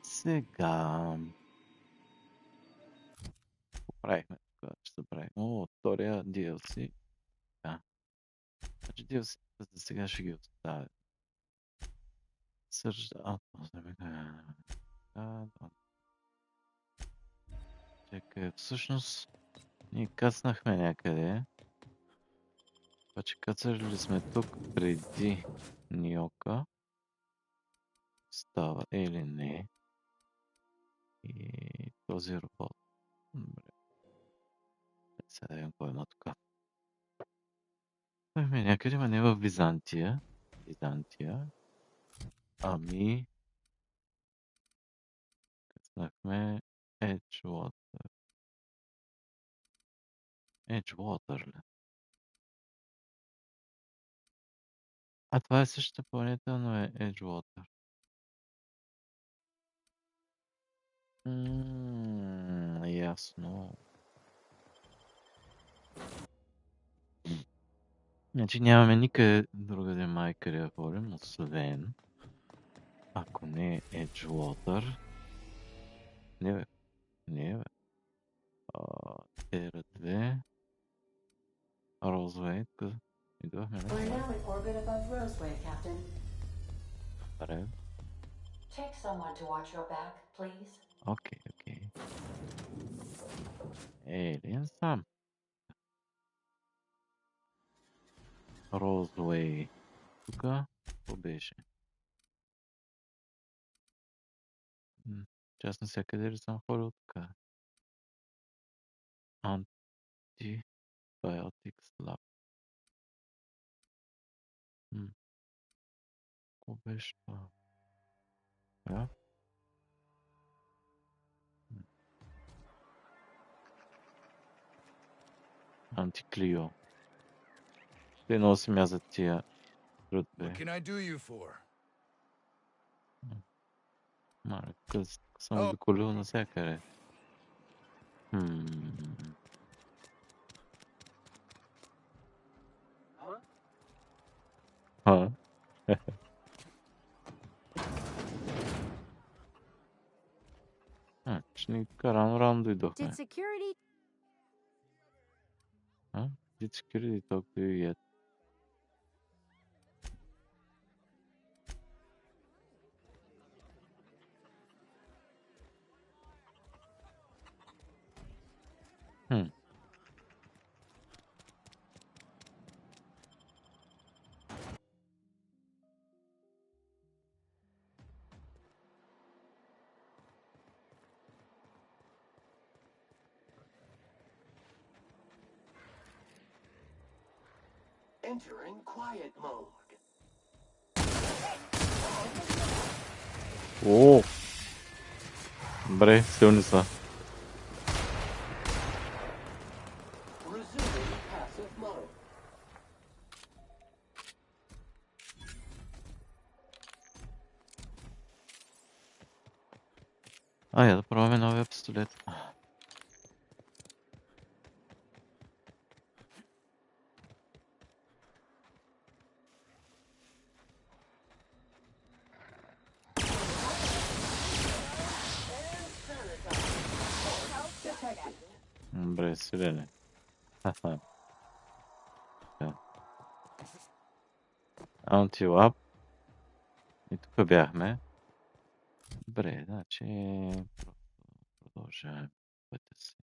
Сега. Правихме тук, че забравих. О, втория DLC. Да. Значи DLC за сега ще ги оставя. Чакай, всъщност ние кацнахме някъде. Обаче кацали ли сме тук преди Ниока? Става или не? И този робот. Добре. Сега да видим кой има тук. Бяхме някъде, ма не в Византия. Ами, кацнахме Edgewater. Edgewater ли? А, това е същата планета, но е Edgewater. Ясно. Значи нямаме никъде другаде май къде да ходим, освен ако не е Edgewater. Не бе. Не бе. Тера 2. Розуей. Идвахме We're ли? now in orbit above Roseway, Captain. Добре. Take someone to watch your back, please. Окей. Елин сам. Розуей. Тука. Какво беше? Част навсякъде ли съм ходил така? Antibiotics Lab. Какво беше това? Да? Антиклио. Те носи мязат тия трудове. What can I do you for? Мале, съм обиколил навсякъде. Че ни рано дойдохме. Did security? Did security talk to you yet? Entering quiet mode. О! Добре, силни са. Resuming passive mode. Айде да пробваме новия пистолет. Добре, сирене. Антилап. И тук бяхме. Добре, значи продължаваме пътя си.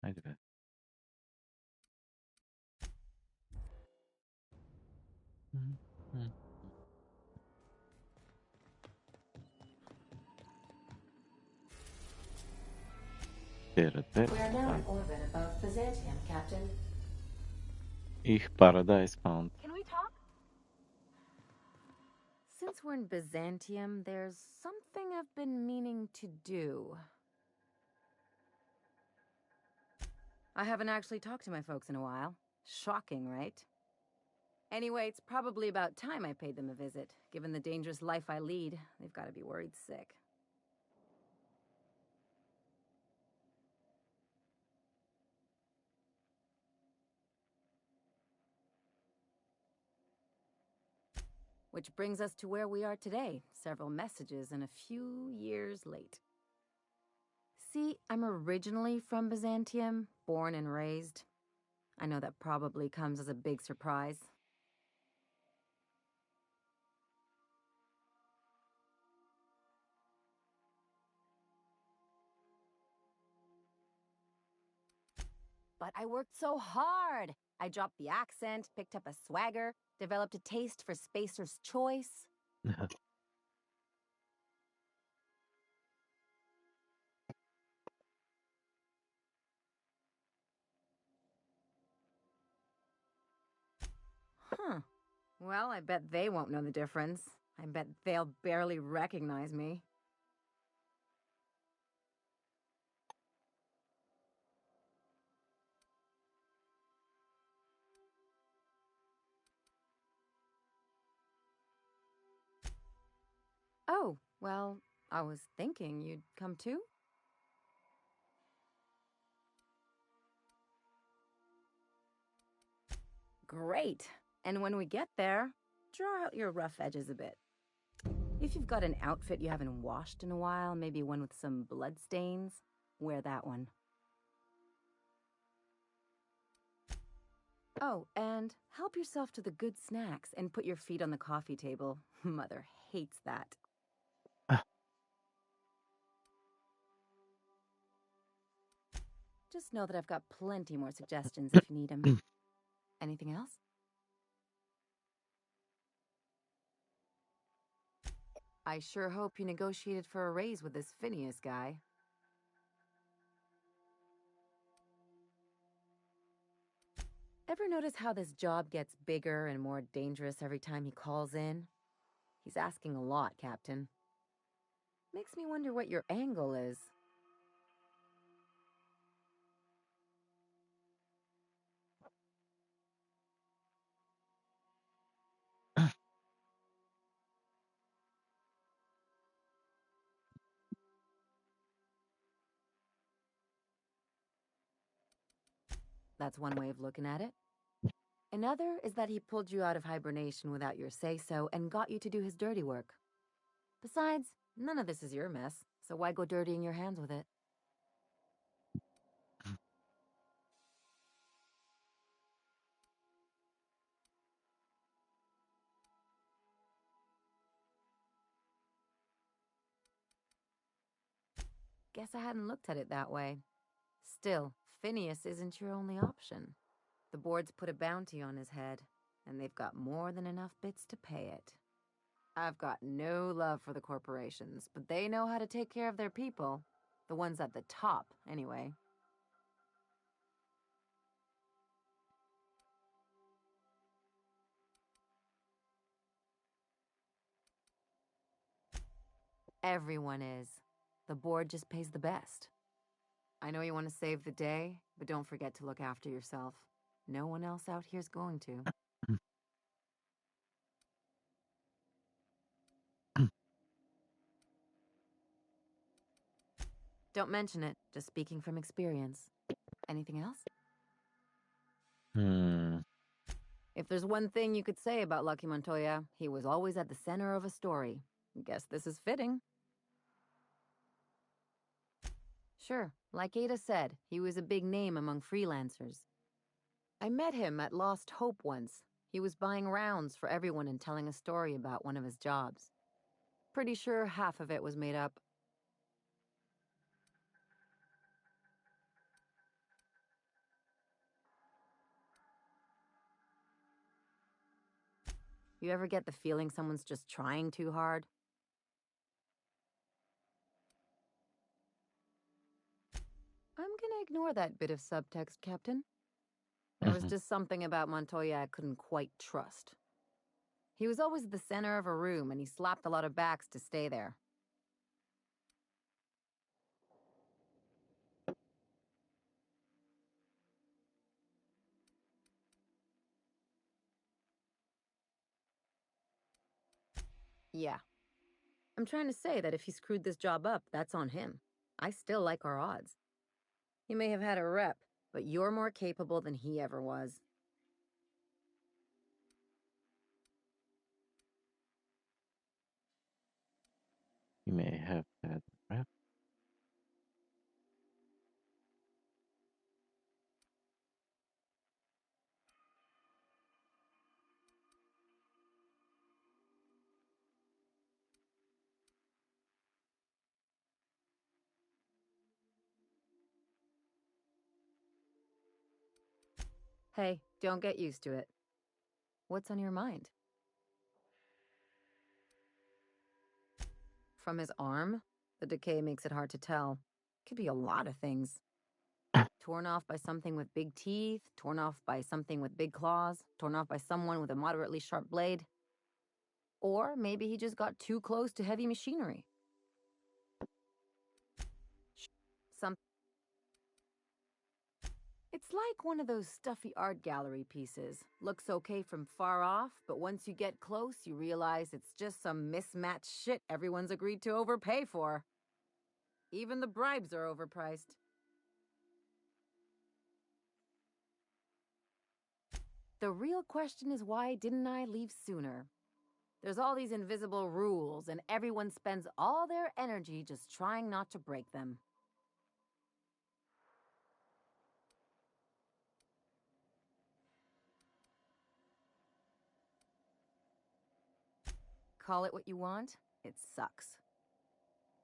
Айде бе. Терате. We're now in orbit above Byzantium, Captain. Ich Paradise Found. Can we talk? Since we're in Byzantium, there's something I've been meaning to do. I haven't actually talked to my folks in a while. Shocking, right? Anyway, it's probably about time I paid them a visit. Given the dangerous life I lead, they've got to be worried sick. Which brings us to where we are today, several messages and a few years late. See, I'm originally from Byzantium, born and raised. I know that probably comes as a big surprise. But I worked so hard! I dropped the accent, picked up a swagger, developed a taste for Spacer's Choice. Huh. Well, I bet they won't know the difference. I bet they'll barely recognize me. Oh, well, I was thinking you'd come too? Great. And when we get there, draw out your rough edges a bit. If you've got an outfit you haven't washed in a while, maybe one with some blood stains, wear that one. Oh, and help yourself to the good snacks and put your feet on the coffee table. Mother hates that. Just know that I've got plenty more suggestions if you need them. Anything else? I sure hope you negotiated for a raise with this Phineas guy. Ever notice how this job gets bigger and more dangerous every time he calls in? He's asking a lot, Captain. Makes me wonder what your angle is. That's one way of looking at it. Another is that he pulled you out of hibernation without your say-so and got you to do his dirty work. Besides, none of this is your mess, so why go dirtying your hands with it? Guess I hadn't looked at it that way. Still, Phineas isn't your only option. The board's put a bounty on his head, and they've got more than enough bits to pay it. I've got no love for the corporations, but they know how to take care of their people. The ones at the top, anyway. Everyone is. The board just pays the best. I know you want to save the day, but don't forget to look after yourself. No one else out here's going to. Don't mention it, just speaking from experience. Anything else? If there's one thing you could say about Lucky Montoya, he was always at the center of a story. Guess this is fitting. Sure, like Ada said, he was a big name among freelancers. I met him at Lost Hope once. He was buying rounds for everyone and telling a story about one of his jobs. Pretty sure half of it was made up. You ever get the feeling someone's just trying too hard? I'm gonna ignore that bit of subtext, Captain. There was just something about Montoya I couldn't quite trust. He was always at the center of a room, and he slapped a lot of backs to stay there. Yeah. I'm trying to say that if he screwed this job up, that's on him. I still like our odds. He may have had a rep, but you're more capable than he ever was. He may have had rep. Hey, don't get used to it. What's on your mind? From his arm? The decay makes it hard to tell. Could be a lot of things. Torn off by something with big teeth, torn off by something with big claws, torn off by someone with a moderately sharp blade. Or maybe he just got too close to heavy machinery. Some It's like one of those stuffy art gallery pieces. Looks okay from far off, but once you get close, you realize it's just some mismatched shit everyone's agreed to overpay for. Even the bribes are overpriced. The real question is, why didn't I leave sooner? There's all these invisible rules, and everyone spends all their energy just trying not to break them. Call it what you want, it sucks.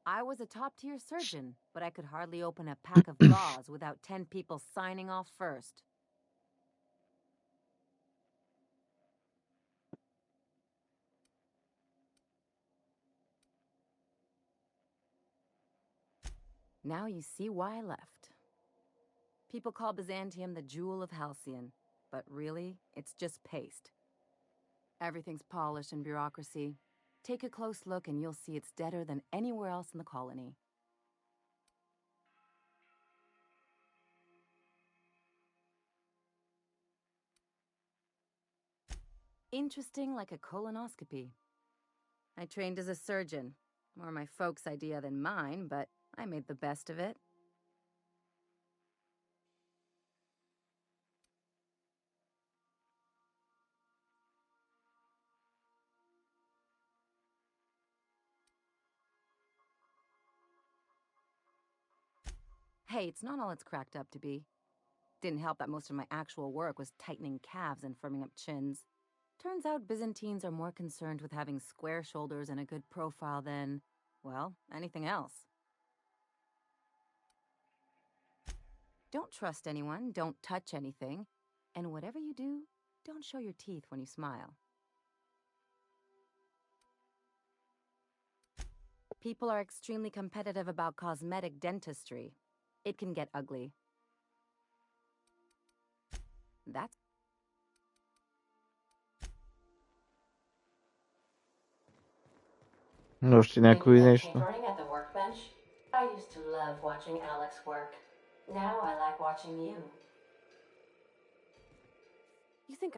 I was a top-tier surgeon, but I could hardly open a pack of gauze without 10 people signing off first. Now you see why I left. People call Byzantium the jewel of Halcyon, but really, it's just paste. Everything's polished in bureaucracy. Take a close look and you'll see it's deader than anywhere else in the colony. Interesting like a colonoscopy. I trained as a surgeon. More my folks' idea than mine, but I made the best of it. Hey, it's not all it's cracked up to be. Didn't help that most of my actual work was tightening calves and firming up chins. Turns out Byzantines are more concerned with having square shoulders and a good profile than, well, anything else. Don't trust anyone, don't touch anything, and whatever you do, don't show your teeth when you smile. People are extremely competitive about cosmetic dentistry. It can get ugly. That's Nosi When you näkyy went niistä. tinkering at the workbench, I used to love watching Alex work. Now I like watching you. You think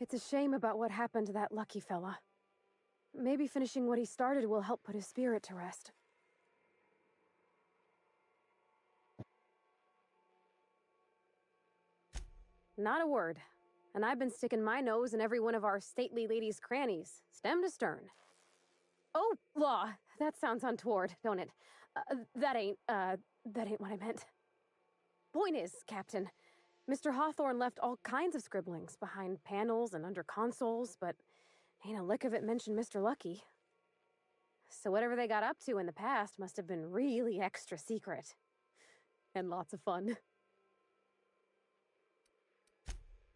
It's a shame about what happened to that lucky fella. Maybe finishing what he started will help put his spirit to rest. Not a word. And I've been sticking my nose in every one of our stately ladies' crannies, stem to stern. Oh, law! That sounds untoward, don't it? That ain't what I meant. Point is, Captain, Mr. Hawthorne left all kinds of scribblings behind panels and under consoles, but ain't a lick of it mentioned Mr. Lucky. So whatever they got up to in the past must have been really extra secret. And lots of fun.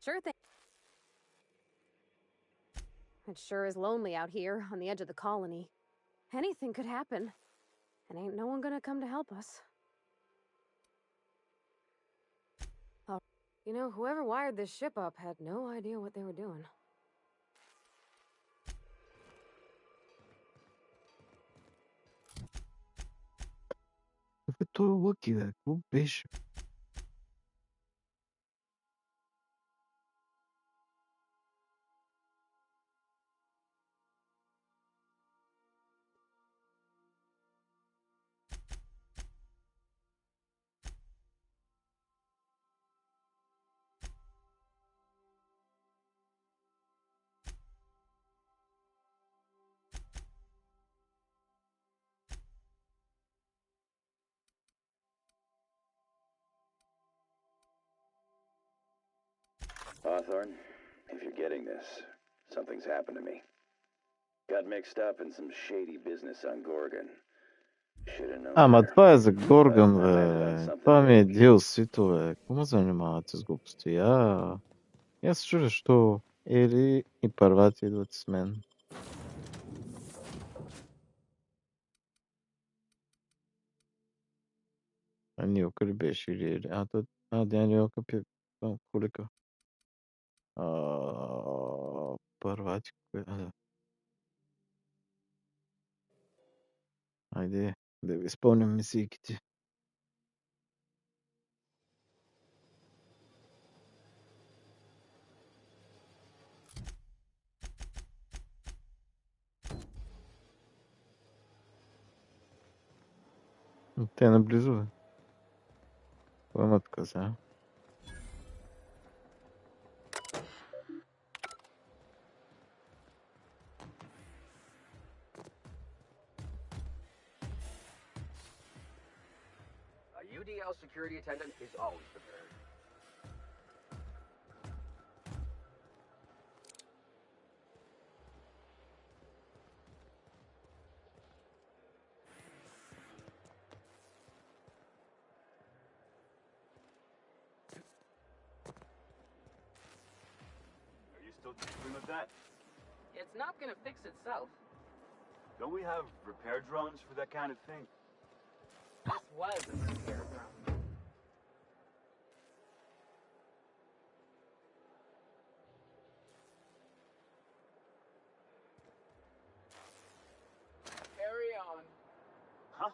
Sure thing. It sure is lonely out here on the edge of the colony. Anything could happen, and ain't no one gonna come to help us. Oh, you know, whoever wired this ship up had no idea what they were doing. Vittu Lucky, kun bicho. Hawthorne, if you're getting this, something's happened to me. Got mixed up in some shady business on Gorgon. Should've known Ама better. това е за But Горган, I landed on бе. something Това ми е big. DLC-то, бе. Кому занимавате с глупости? Аз се чудя, що Ели и първати идват с мен. А Нилка ли беше или Ели? Дя Нилка кулика. Първати, да. Айде, да ви изпълним мисийките. Те наблизо, бе. Кой ме отказа? A UDL security attendant is always prepared. Are you still dealing with that? It's not gonna fix itself. Don't we have repair drones for that kind of thing? This was a repair drone. Carry on. Huh?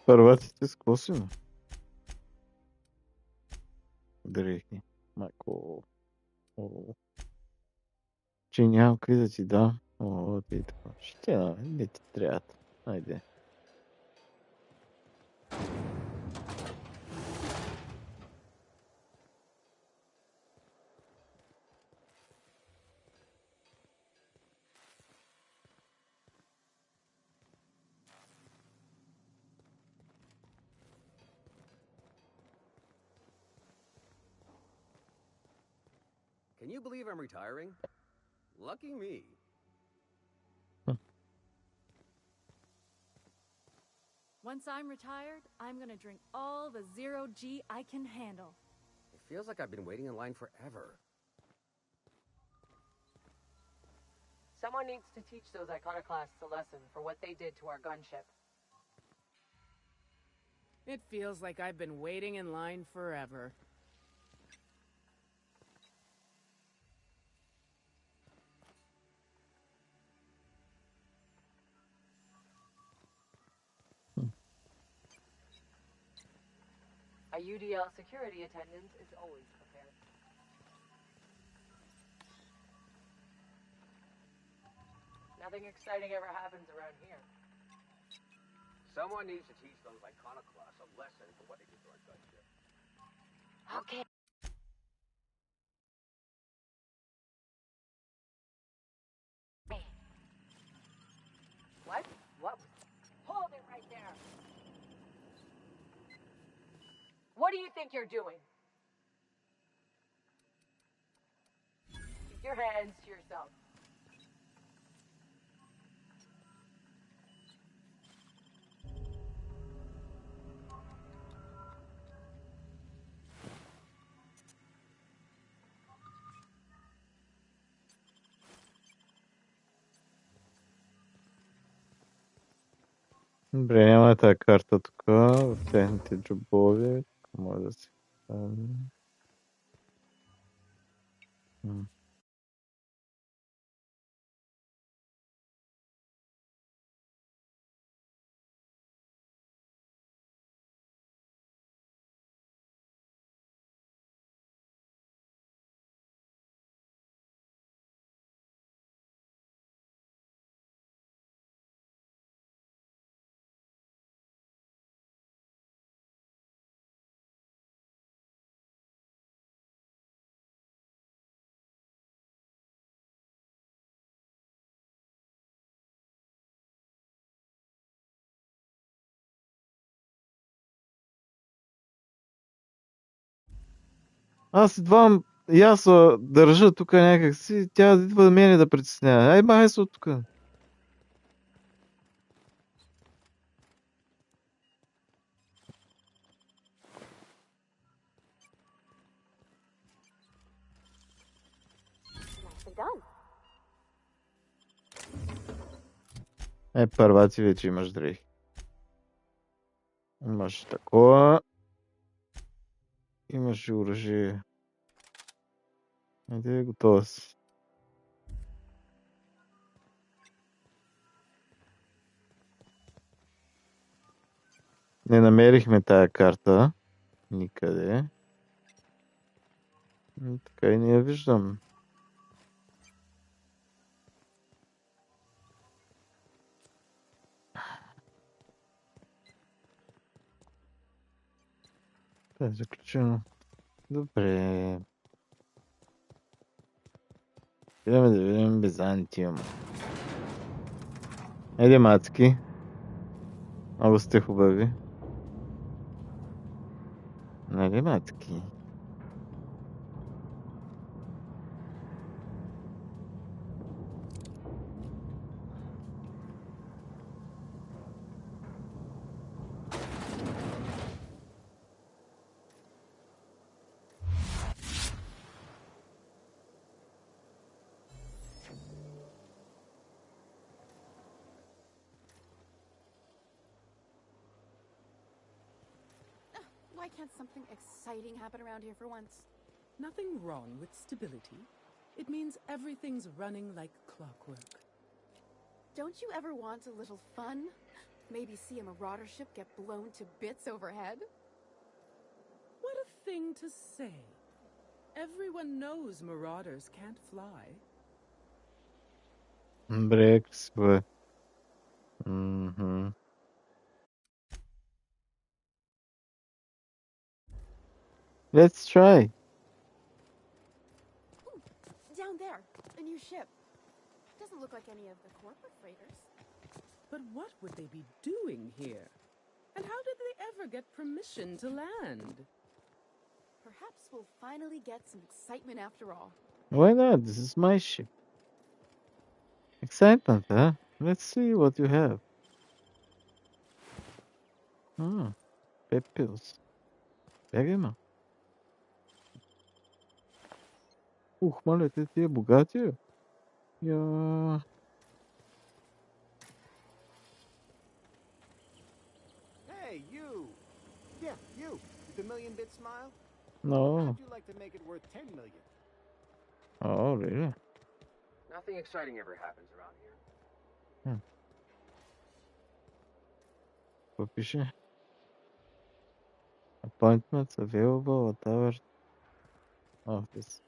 Първатите с какво си, ме? Дрехи. Майко. Че нямам какви да ти дам. Ти така. Ще не ти трябват. Айде. Can you believe I'm retiring? Lucky me. Once I'm retired, I'm gonna drink all the zero G I can handle. It feels like I've been waiting in line forever. Someone needs to teach those iconoclasts a lesson for what they did to our gunship. It feels like I've been waiting in line forever. A UDL security attendant is always prepared. Nothing exciting ever happens around here. Someone needs to teach those iconoclasts a lesson for what they did to our gunship. Okay. What? What? Hold it right there. do you think you're doing? Keep your hands to yourself. Добре, няма тази карта тук, в техните джобове. Може да си хване. Аз идвам, и аз държа тук някакси, тя идва да мене да притеснява. Ай, махай се от тук. Nicely done. Първа ти вече имаш дрехи. Имаш такова. Имаш и оръжие. Айде, готова си. Не намерихме тая карта. Никъде. Така и не я виждам. Това е заключено. Добре. Идем да видим Византиум. Айде, мацки. Много сте хубави. Нали, мацки? Why can't something exciting happen around here for once? Nothing wrong with stability. It means everything's running like clockwork. Don't you ever want a little fun? Maybe see a marauder ship get blown to bits overhead? What a thing to say. Everyone knows marauders can't fly. Брекс, бе. Mm-hmm. Let's try. Ooh, down there, a new ship. Doesn't look like any of the corporate freighters. But what would they be doing here? And how did they ever get permission to land? Perhaps we'll finally get some excitement after all. Why not? This is my ship. Excitement, huh? Let's see what you have. Pepils. Бегай, ма. Маля, ти е богатия. Я... Hey, you! Yeah, you! With the million-bit smile? No. How'd you like to make it worth 10 million? Oh, really? Nothing exciting ever happens around here. Какво пише? Appointments available, whatever. Office.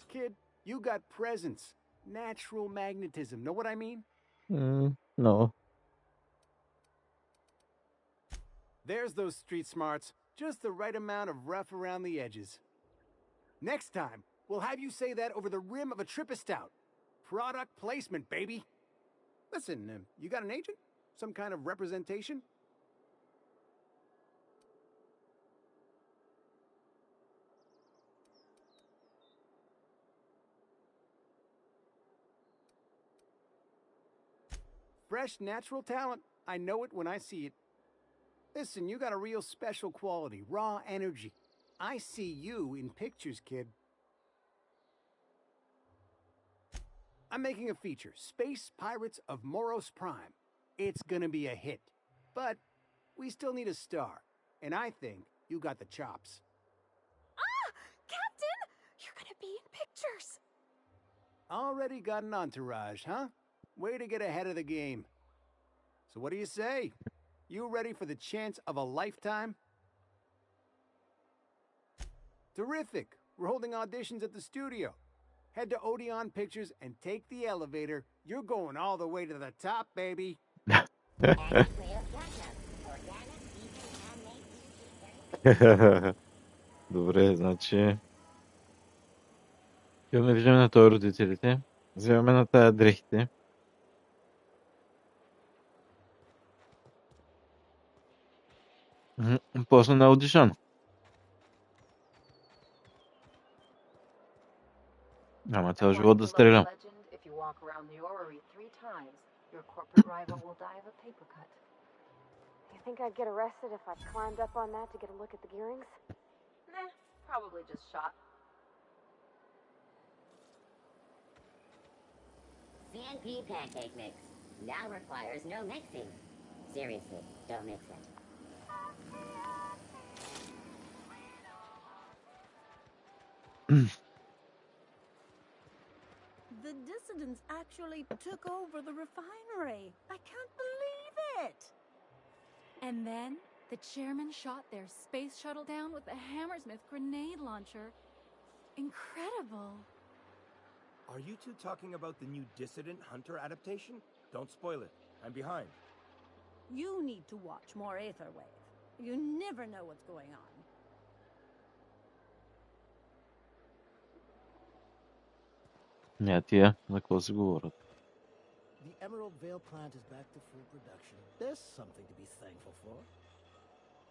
Kid, you got presence. Natural magnetism. Know what I mean? No. There's those street smarts. Just the right amount of rough around the edges. Next time, we'll have you say that over the rim of a Trippa Stout. Product placement, baby. Listen, you got an agent? Some kind of representation? Fresh, natural talent. I know it when I see it. Listen, you got a real special quality, raw energy. I see you in pictures, kid. I'm making a feature, Space Pirates of Moros Prime. It's gonna be a hit. But we still need a star. And I think you got the chops. Ah! Captain! You're gonna be in pictures! Already got an entourage, huh? Way to get ahead of the game. So what do you say? You ready for the chance of a lifetime? Terrific. We're holding auditions at the studio. Head to Odeon Pictures and take the elevator. You're going all the way to the top, baby. Добре, значи... Имаме виждаме на той родителите. Вземаме на тая дрехите. После на аудишън. Ама цял живот да стрелям. If you walk around the orrery 3 times, your corporate rival will die of a paper cut. You think I'd get arrested if I climbed up on that to get a look at the gearings? Nah, probably just shot. CNP pancake mix now requires no mixing. Seriously, don't mix it. The dissidents actually took over the refinery. I can't believe it. And then the chairman shot their space shuttle down with a Hammersmith grenade launcher. Incredible. Are you two talking about the new Dissident Hunter adaptation? Don't spoil it. I'm behind. You need to watch more Aetherwave. You never know what's going on. Не, тия, за какво си говорят? The Emerald Vale plant is back to full production. There's something to be thankful for.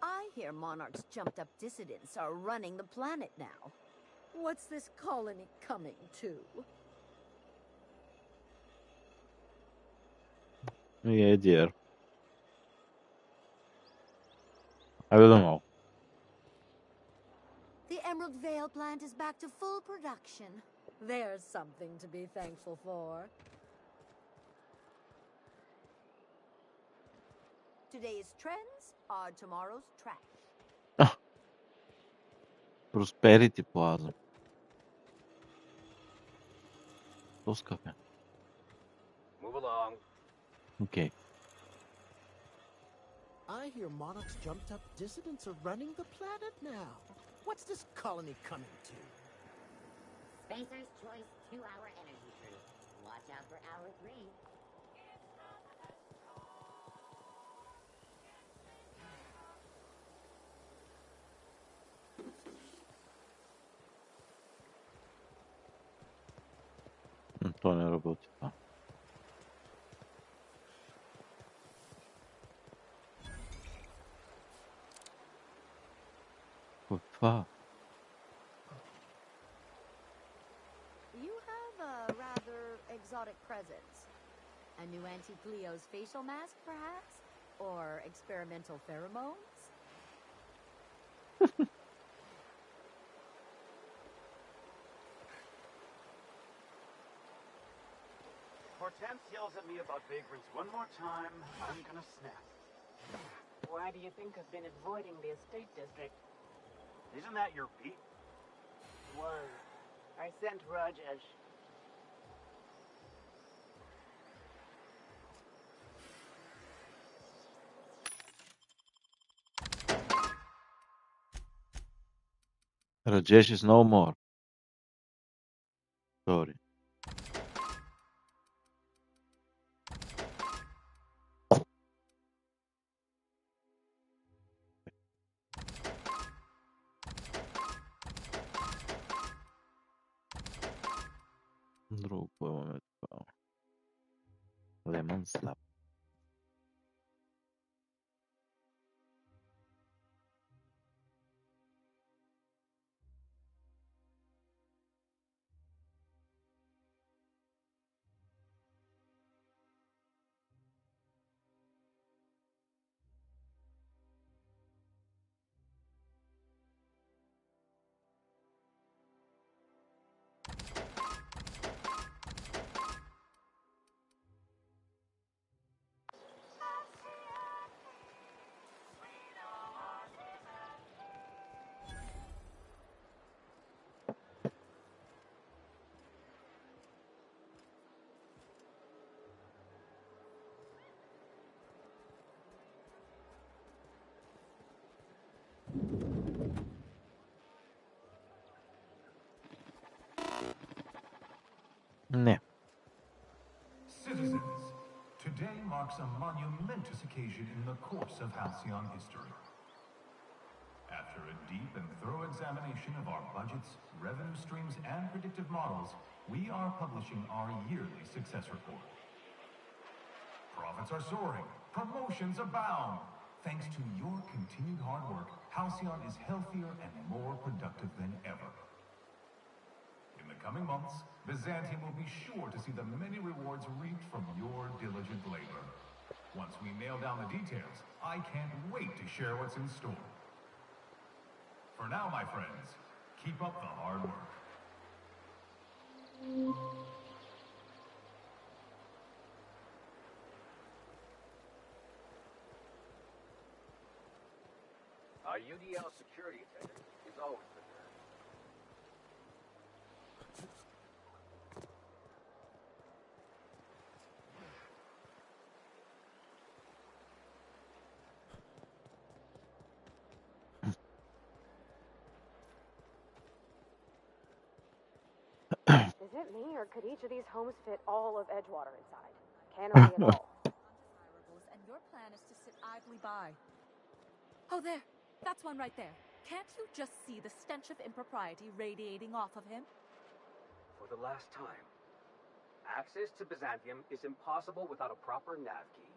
I hear Monarch's jumped up dissidents are running the planet now. What's this colony coming to? Yeah, dear. I don't know. The Emerald Vale plant is back to full production. There's something to be thankful for. Today's trends are tomorrow's trash. Prosperity Plaza. То скъпе. Move along. Okay. I hear Monarch's jumped up dissidents are running the planet now. What's this colony coming to? Spacer's Choice 2-hour energy crew. Watch out for hour 3. То не работи това. Това. You have a rather exotic presence. A new Auntie Cleo's facial mask, perhaps? Or experimental pheromones? Hortense yells at me about vagrants one more time, I'm gonna snap. Why do you think I've been avoiding the estate district? Isn't that your beat? Was. I sent Rajesh. Rajesh is no more. Sorry. друго имаме това? Lemon Slap. Не. Citizens, today marks a monumentous occasion in the course of Halcyon history. After a deep and thorough examination of our budgets, revenue streams, and predictive models, we are publishing our yearly success report. Profits are soaring, promotions abound. Thanks to your continued hard work, Halcyon is healthier and more productive than ever. In the coming months, Byzantium will be sure to see the many rewards reaped from your diligent labor. Once we nail down the details, I can't wait to share what's in store. For now, my friends, keep up the hard work. Our UDL security attendant is always the best. Is it me, or could each of these homes fit all of Edgewater inside? Can't agree at all. And your plan is to sit idly by. Oh, there. That's one right there. Can't you just see the stench of impropriety radiating off of him? For the last time, access to Byzantium is impossible without a proper nav key.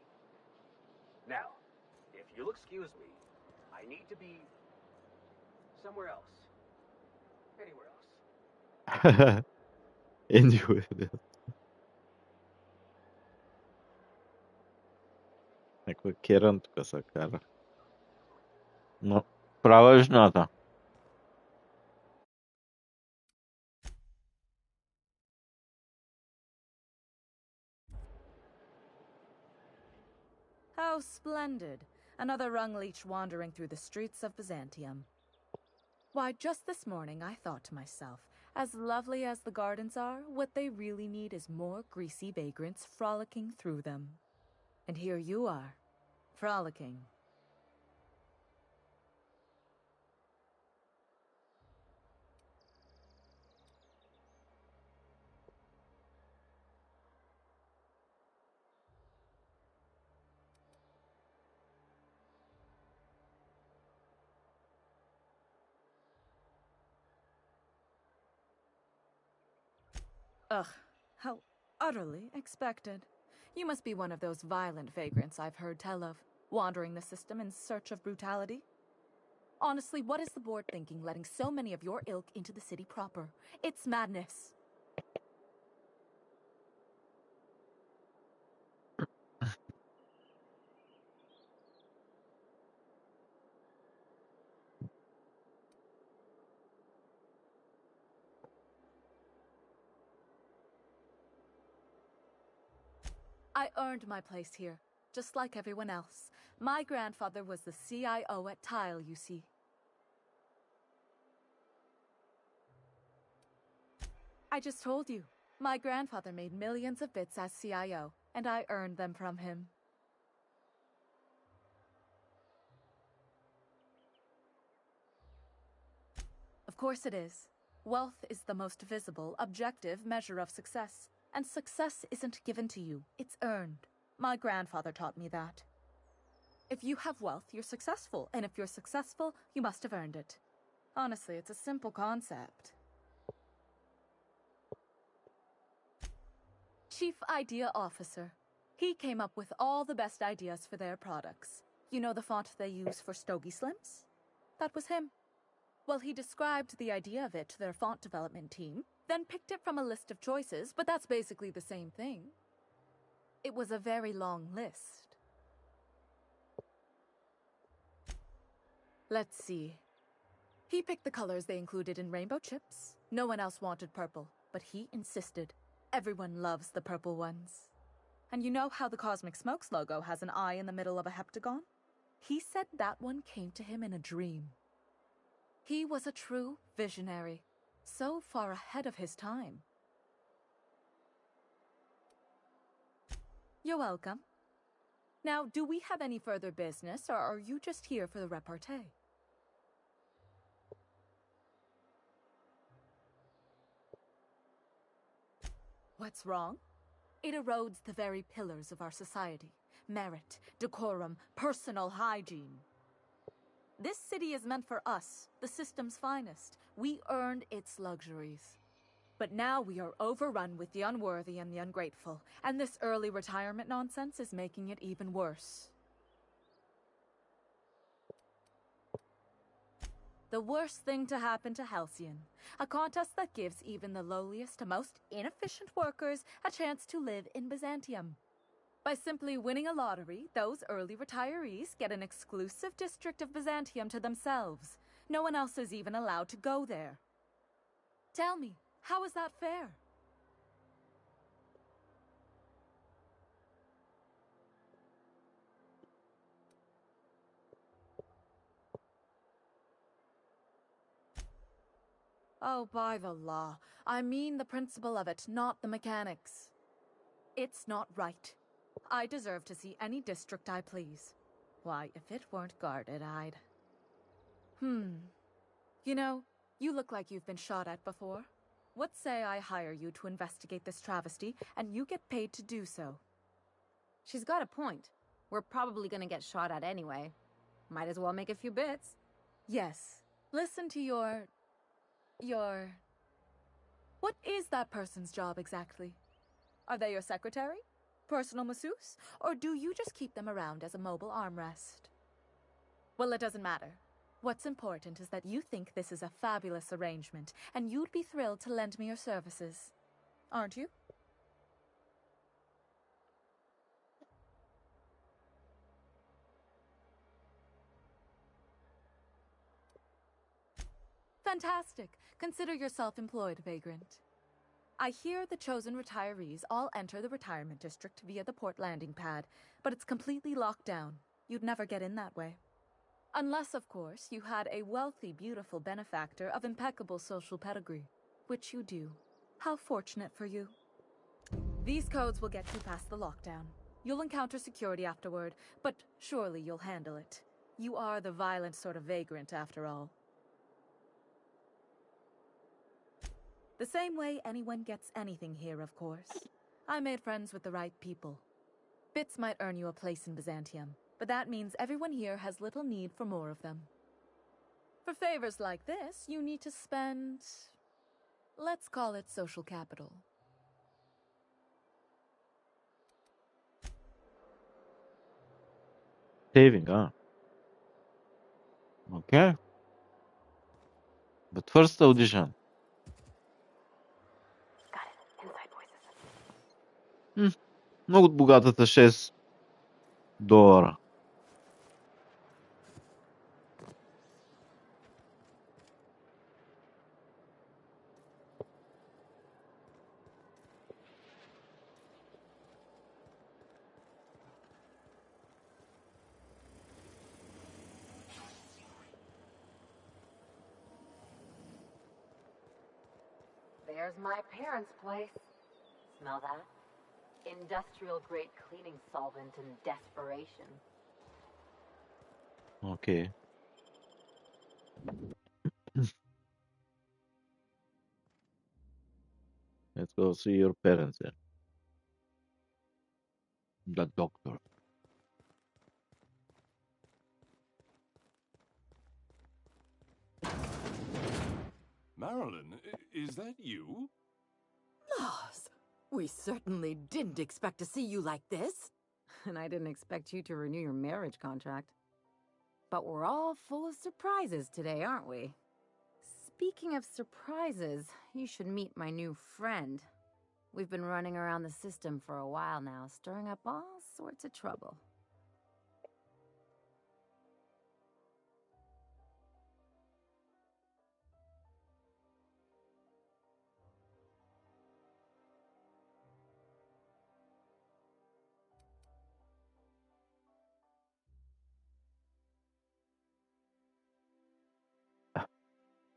Now, if you'll excuse me, I need to be somewhere else. Anywhere else. Anyway. Някой Керан тук се кара. Но права е жената. How splendid. Another rung leech wandering through the streets of Byzantium. Why, just this morning I thought to myself, as lovely as the gardens are, what they really need is more greasy vagrants frolicking through them. And here you are, frolicking. Ugh, how utterly expected. You must be one of those violent vagrants I've heard tell of, wandering the system in search of brutality. Honestly, what is the board thinking letting so many of your ilk into the city proper? It's madness. I earned my place here, just like everyone else. My grandfather was the CIO at Tile, you see. I just told you. My grandfather made millions of bits as CIO, and I earned them from him. Of course it is. Wealth is the most visible, objective measure of success. And success isn't given to you, it's earned. My grandfather taught me that. If you have wealth, you're successful, and if you're successful, you must have earned it. Honestly, it's a simple concept. Chief Idea Officer. He came up with all the best ideas for their products. You know the font they use for Stogie Slims? That was him. Well, he described the idea of it to their font development team, then picked it from a list of choices, but that's basically the same thing. It was a very long list. Let's see. He picked the colors they included in rainbow chips. No one else wanted purple, but he insisted. Everyone loves the purple ones. And you know how the Cosmic Smokes logo has an eye in the middle of a heptagon? He said that one came to him in a dream. He was a true visionary, so far ahead of his time. You're welcome. Now, do we have any further business, or are you just here for the repartee? What's wrong? It erodes the very pillars of our society. Merit, decorum, personal hygiene. This city is meant for us, the system's finest. We earned its luxuries. But now we are overrun with the unworthy and the ungrateful, and this early retirement nonsense is making it even worse. The worst thing to happen to Halcyon. A contest that gives even the lowliest and most inefficient workers a chance to live in Byzantium. By simply winning a lottery, those early retirees get an exclusive district of Byzantium to themselves. No one else is even allowed to go there. Tell me, how is that fair? Oh, by the law. I mean the principle of it, not the mechanics. It's not right. I deserve to see any district I please. Why, if it weren't guarded, I'd... You know, you look like you've been shot at before. What say I hire you to investigate this travesty, and you get paid to do so? She's got a point. We're probably gonna get shot at anyway. Might as well make a few bits. Yes. Listen to your... What is that person's job exactly? Are they your secretary? Personal masseuse? Or do you just keep them around as a mobile armrest? Well, it doesn't matter. What's important is that you think this is a fabulous arrangement, and you'd be thrilled to lend me your services. Aren't you? Fantastic. Consider yourself employed, vagrant. I hear the chosen retirees all enter the retirement district via the port landing pad, but it's completely locked down. You'd never get in that way. Unless, of course, you had a wealthy, beautiful benefactor of impeccable social pedigree, which you do. How fortunate for you. These codes will get you past the lockdown. You'll encounter security afterward, but surely you'll handle it. You are the violent sort of vagrant, after all. The same way anyone gets anything here, of course. I made friends with the right people. Bits might earn you a place in Byzantium, but that means everyone here has little need for more of them. For favors like this, you need to spend... let's call it social capital. Saving, huh? Okay. But first audition. Много от богатата $6. There's my parents' place. Smell that? Industrial-grade cleaning solvent in desperation. Okay. Let's go see your parents then. The doctor. Marilyn, is that you? Lars, We certainly didn't expect to see you like this. And I didn't expect you to renew your marriage contract. But we're all full of surprises today, aren't we? Speaking of surprises, you should meet my new friend. We've been running around the system for a while now, stirring up all sorts of trouble.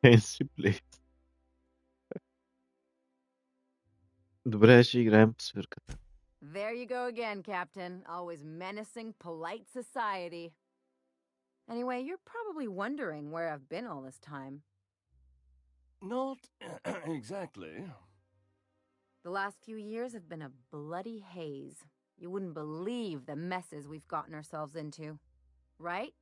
Fancy Place. Добре, ще играем по свирката. There you go again, Captain. Always menacing polite society. Anyway, you're probably wondering where I've been all this time. Not exactly. The last few years have been a bloody haze. You wouldn't believe the messes we've gotten ourselves into. Right?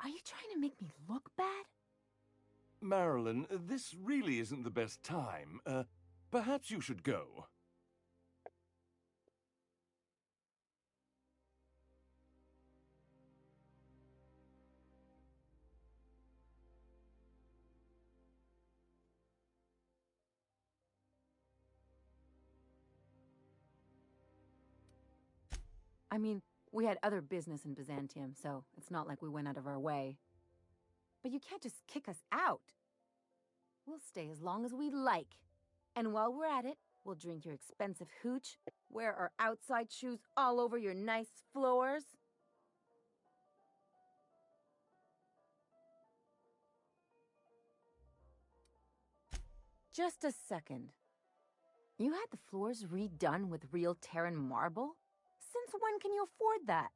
Are you trying to make me look bad? Marilyn, this really isn't the best time. Perhaps you should go. I mean, we had other business in Byzantium, so it's not like we went out of our way. But you can't just kick us out. We'll stay as long as we like. And while we're at it, we'll drink your expensive hooch, wear our outside shoes all over your nice floors. Just a second. You had the floors redone with real Terran marble? Since when can you afford that?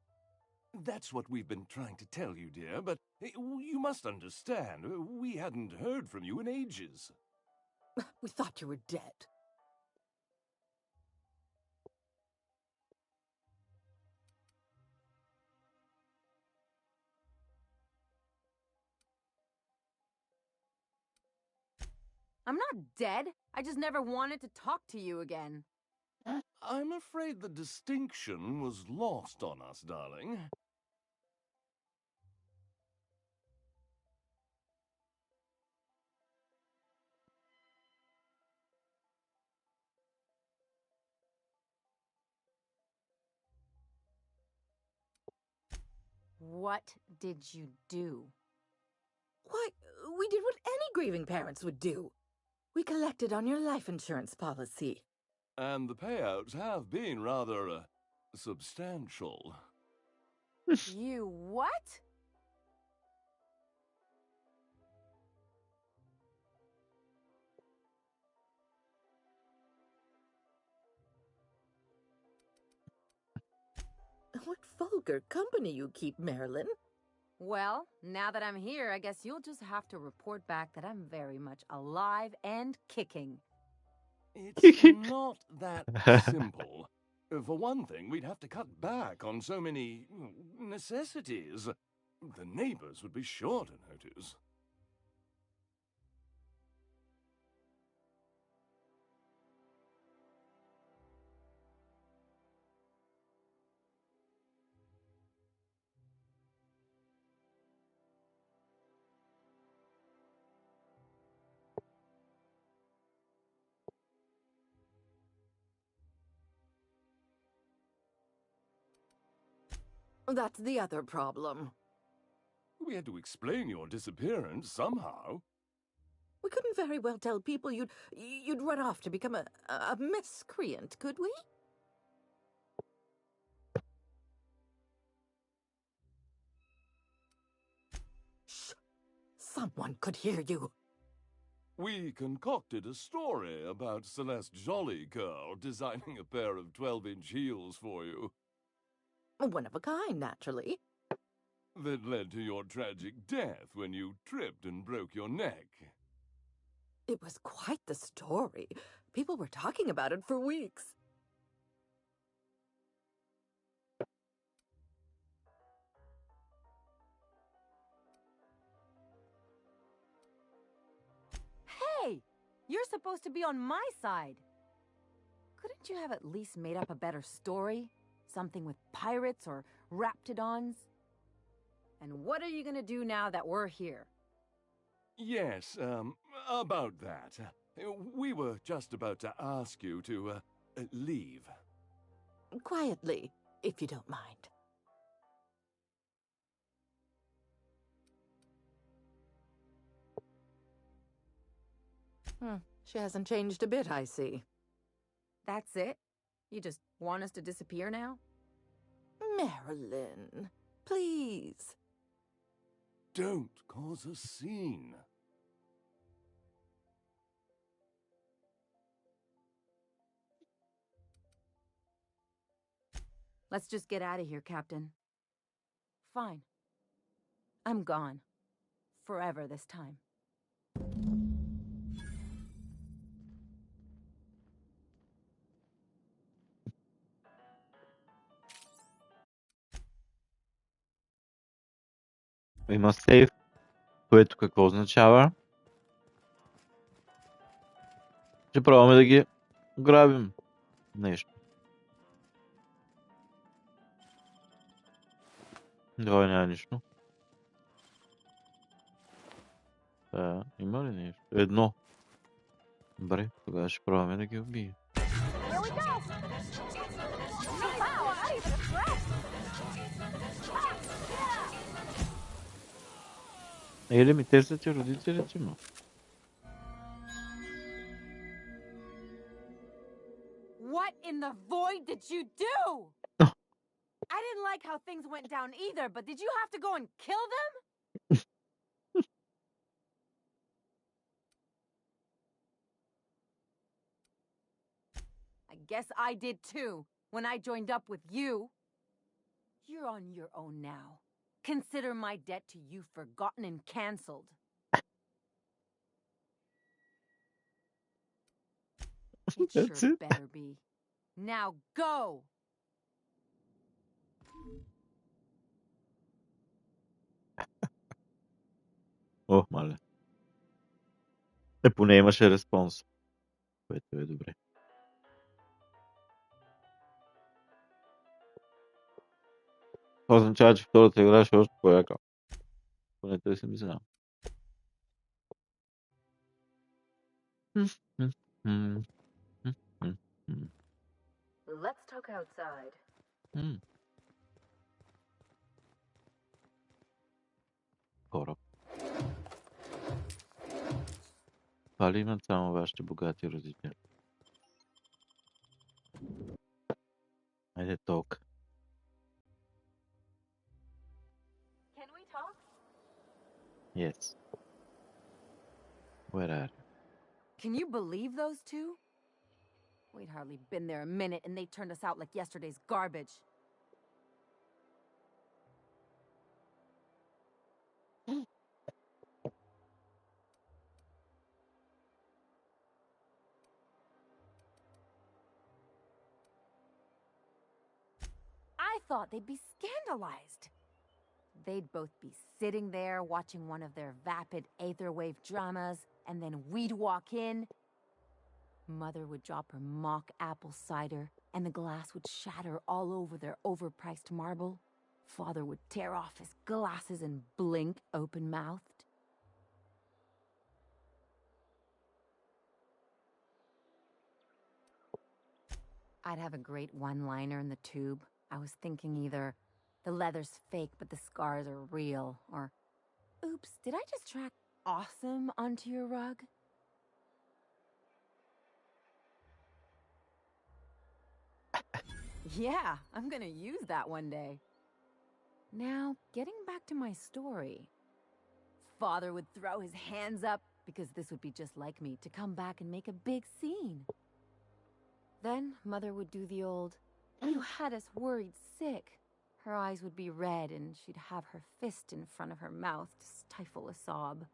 That's what we've been trying to tell you, dear, but you must understand, we hadn't heard from you in ages. We thought you were dead. I'm not dead. I just never wanted to talk to you again. I'm afraid the distinction was lost on us, darling. What did you do? Why, we did what any grieving parents would do. We collected on your life insurance policy. And the payouts have been rather, substantial. You what? What vulgar company you keep, Marilyn. Well, now that I'm here, I guess you'll just have to report back that I'm very much alive and kicking. It's not that simple. For one thing, we'd have to cut back on so many necessities. The neighbors would be sure to notice. That's the other problem. We had to explain your disappearance somehow. We couldn't very well tell people you'd run off to become a miscreant, could we? Shh! Someone could hear you. We concocted a story about Celeste Jollycurl designing a pair of 12-inch heels for you. One of a kind, naturally. That led to your tragic death when you tripped and broke your neck. It was quite the story. People were talking about it for weeks. Hey! You're supposed to be on my side. Couldn't you have at least made up a better story? Something with pirates or raptidons? And what are you gonna do now that we're here? Yes, about that. We were just about to ask you to, leave. Quietly, if you don't mind. She hasn't changed a bit, I see. That's it? You just want us to disappear now? Marilyn, please. Don't cause a scene. Let's just get out of here, Captain. Fine. I'm gone. Forever this time. Има сейф, което какво означава? Ще пробваме да ги грабим. Нещо. Добре, няма нищо. Да, има ли нещо? Едно. Добре, тогава ще пробваме да ги убием. Еле ми, те са ти родителите му. What in the void did you do? I didn't like how things went down either, but did you have to go and kill them? I guess I did too, when I joined up with you. You're on your own now. Consider my debt to you forgotten and cancelled. It sure better be. Now go! О, мале. Поне имаше респонс. Което е добре. Това означава, че втората игра ще е още по-яка. Поне той си мисля. Let's talk outside. Кораб. Това ли имат само вашите богати родители? Айде толкова. Can we talk? Yes. Where are you? Can you believe those two? We'd hardly been there a minute and they turned us out like yesterday's garbage. I thought they'd be scandalized. They'd both be sitting there watching one of their vapid aetherwave dramas, and then we'd walk in. Mother would drop her mock apple cider, and the glass would shatter all over their overpriced marble. Father would tear off his glasses and blink open-mouthed. I'd have a great one-liner in the tube. I was thinking either, the leather's fake but the scars are real, or, oops, did I just track awesome onto your rug? Yeah, I'm gonna use that one day. Now, getting back to my story. Father would throw his hands up, because this would be just like me, to come back and make a big scene. Then Mother would do the old, "You had us worried sick." Her eyes would be red and she'd have her fist in front of her mouth to stifle a sob.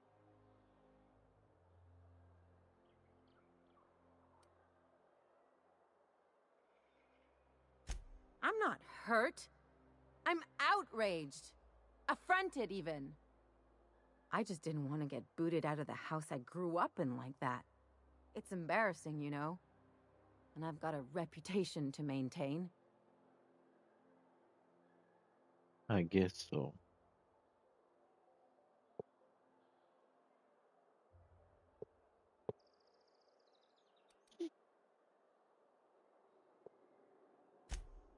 hurt. I'm outraged. Affronted, even. I just didn't want to get booted out of the house I grew up in like that. It's embarrassing, you know? And I've got a reputation to maintain. I guess so.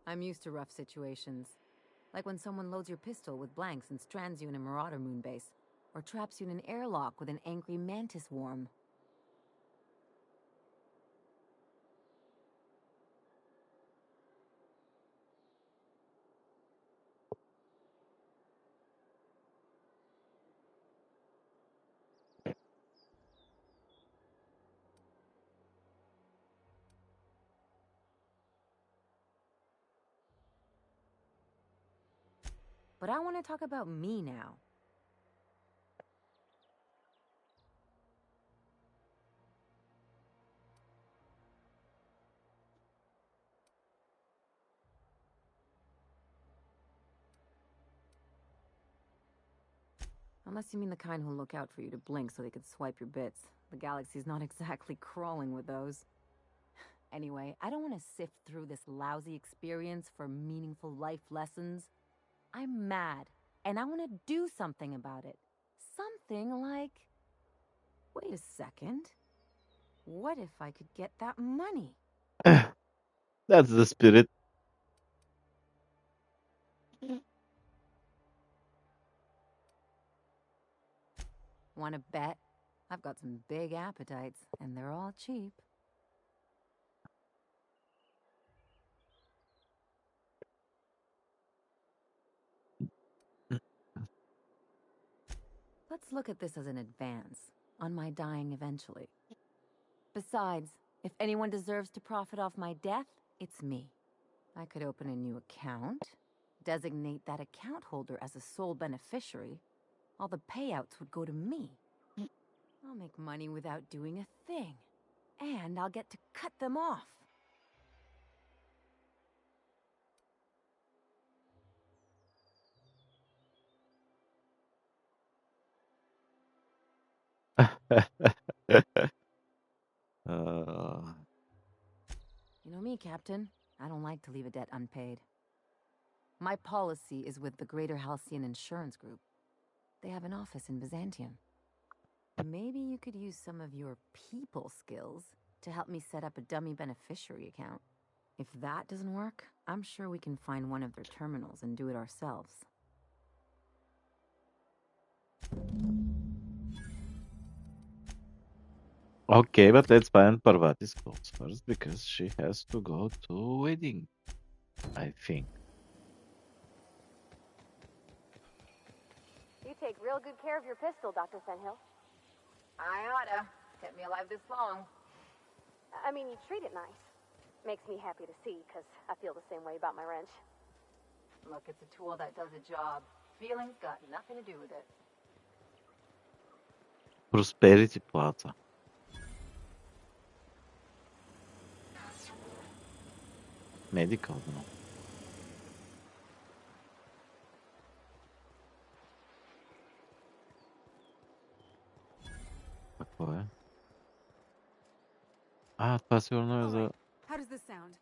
I'm used to rough situations. Like when someone loads your pistol with blanks and strands you in a Marauder moonbase, or traps you in an airlock with an angry mantis worm. But I want to talk about me now. Unless you mean the kind who'll look out for you to blink so they could swipe your bits. The galaxy's not exactly crawling with those. Anyway, I don't want to sift through this lousy experience for meaningful life lessons. I'm mad, and I want to do something about it. Something like... Wait a second. What if I could get that money? That's the spirit. Want to bet? I've got some big appetites, and they're all cheap. Let's look at this as an advance on my dying eventually. Besides, if anyone deserves to profit off my death, it's me. I could open a new account, designate that account holder as a sole beneficiary. All the payouts would go to me. I'll make money without doing a thing. And I'll get to cut them off. uh, You know me, Captain. I don't like to leave a debt unpaid. My policy is with the Greater Halcyon Insurance Group. They have an office in Byzantium. Maybe you could use some of your people skills to help me set up a dummy beneficiary account. If that doesn't work, I'm sure we can find one of their terminals and do it ourselves. okay, but let's find Parvati's clothes first because she has to go to a wedding, I think. You take real good care of your pistol, Dr. Fenhill. I oughta. Kept me alive this long. I mean, you treat it nice. Makes me happy to see, because I feel the same way about my wrench. Look, it's a tool that does a job. Feelings got nothing to do with it. Prosperity Plaza. Medical, no. Какво е? Това сигурно е за How does this sound?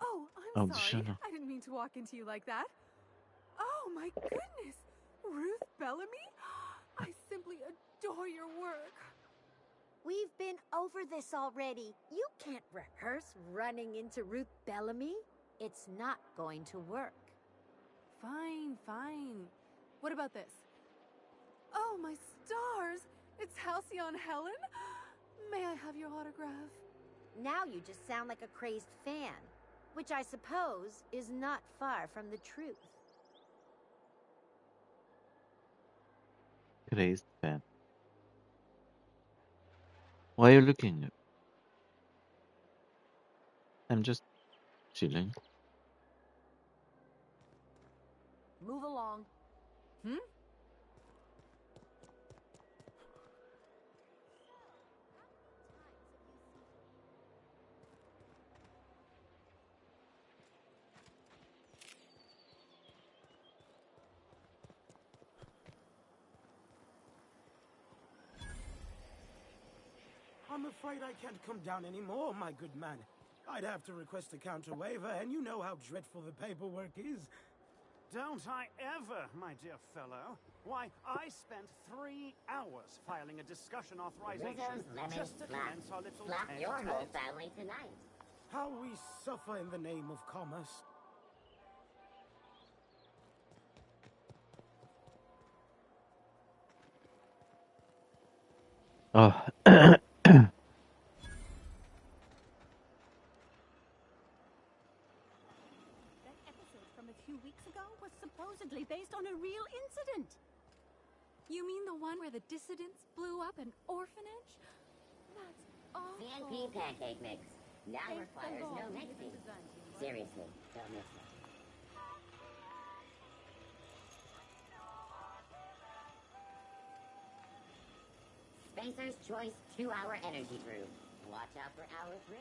Oh, I'm sorry. аудишъна. I didn't mean to walk into you like that. Oh my goodness! Ruth Bellamy? I simply adore your work. We've been over this already. You can't rehearse running into Ruth Bellamy. It's not going to work. Fine, fine. What about this? Oh, my stars! It's Halcyon Helen? May I have your autograph? Now you just sound like a crazed fan, which I suppose is not far from the truth. Crazed fan. Why are you looking at? I'm just chilling. Move along. Hmm? I'm afraid I can't come down anymore, my good man. I'd have to request a counter waiver, and you know how dreadful the paperwork is. Don't I ever, my dear fellow. Why, I spent 3 hours filing a discussion authorization just to commence our little Slap your whole tete-a-tete. family tonight. How we suffer in the name of commerce. Oh. That episode from a few weeks ago was supposedly based on a real incident. You mean the one where the dissidents blew up an orphanage? That's awful. CNP pancake mix. Now Thank the requires Lord no we mixing. live in Byzantium. Seriously, don't mix it. Spacer's Choice 2-hour energy brew. Watch out for hour 3.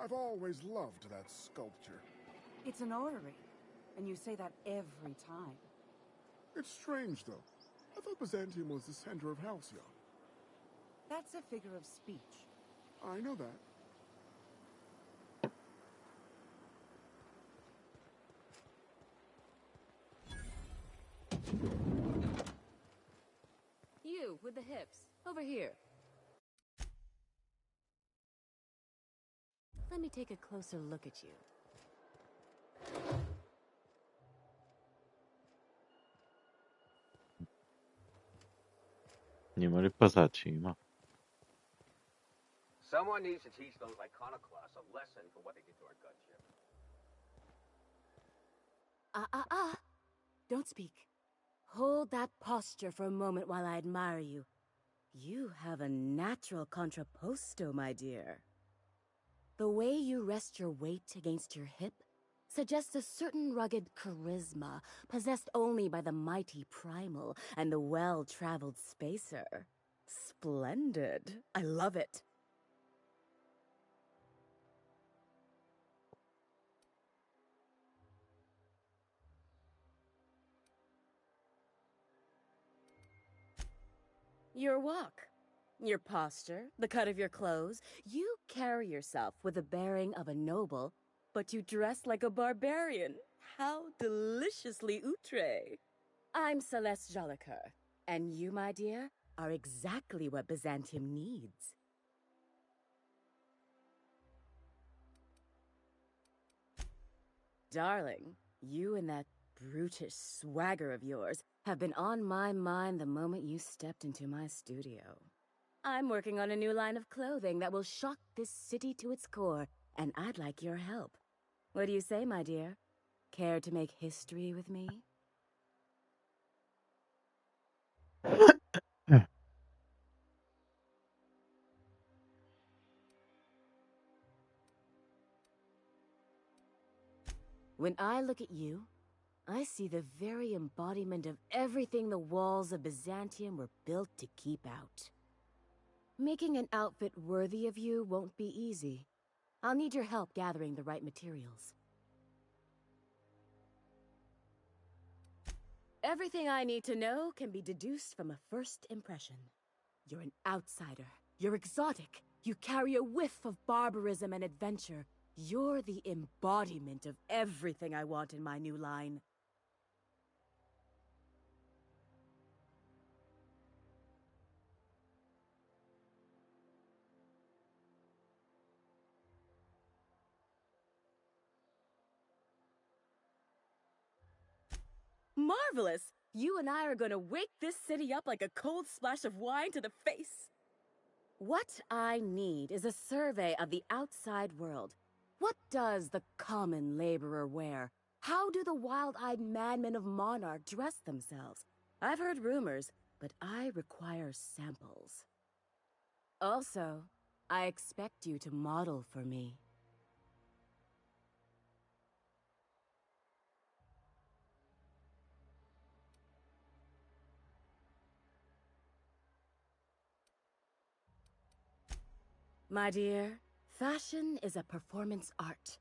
I've always loved that sculpture. It's an orrery, and you say that every time. It's strange, though. I thought Byzantium was the center of Halcyon. That's a figure of speech. I know that. You, with the hips. Over here. Let me take a closer look at you. Nie ma riposaci, Someone needs to teach those iconoclasts a lesson for what they did to our gunship. Don't speak. Hold that posture for a moment while I admire you. You have a natural contrapposto, my dear. The way you rest your weight against your hip suggests a certain rugged charisma possessed only by the mighty primal and the well-traveled spacer. Splendid. I love it. Your walk, your posture, the cut of your clothes. You carry yourself with the bearing of a noble, but you dress like a barbarian. How deliciously outre. I'm Celeste Jolicoeur, and you, my dear, are exactly what Byzantium needs. Darling, you and that brutish swagger of yours have been on my mind the moment you stepped into my studio. I'm working on a new line of clothing that will shock this city to its core, and I'd like your help. What do you say, my dear? Care to make history with me? When I look at you, I see the very embodiment of everything the walls of Byzantium were built to keep out. Making an outfit worthy of you won't be easy. I'll need your help gathering the right materials. Everything I need to know can be deduced from a first impression. You're an outsider. You're exotic. You carry a whiff of barbarism and adventure. You're the embodiment of everything I want in my new line. Marvelous! You and I are gonna wake this city up like a cold splash of wine to the face. What I need is a survey of the outside world. What does the common laborer wear? How do the wild-eyed madmen of Monarch dress themselves? I've heard rumors, but I require samples. Also, I expect you to model for me. My dear, fashion is a performance art.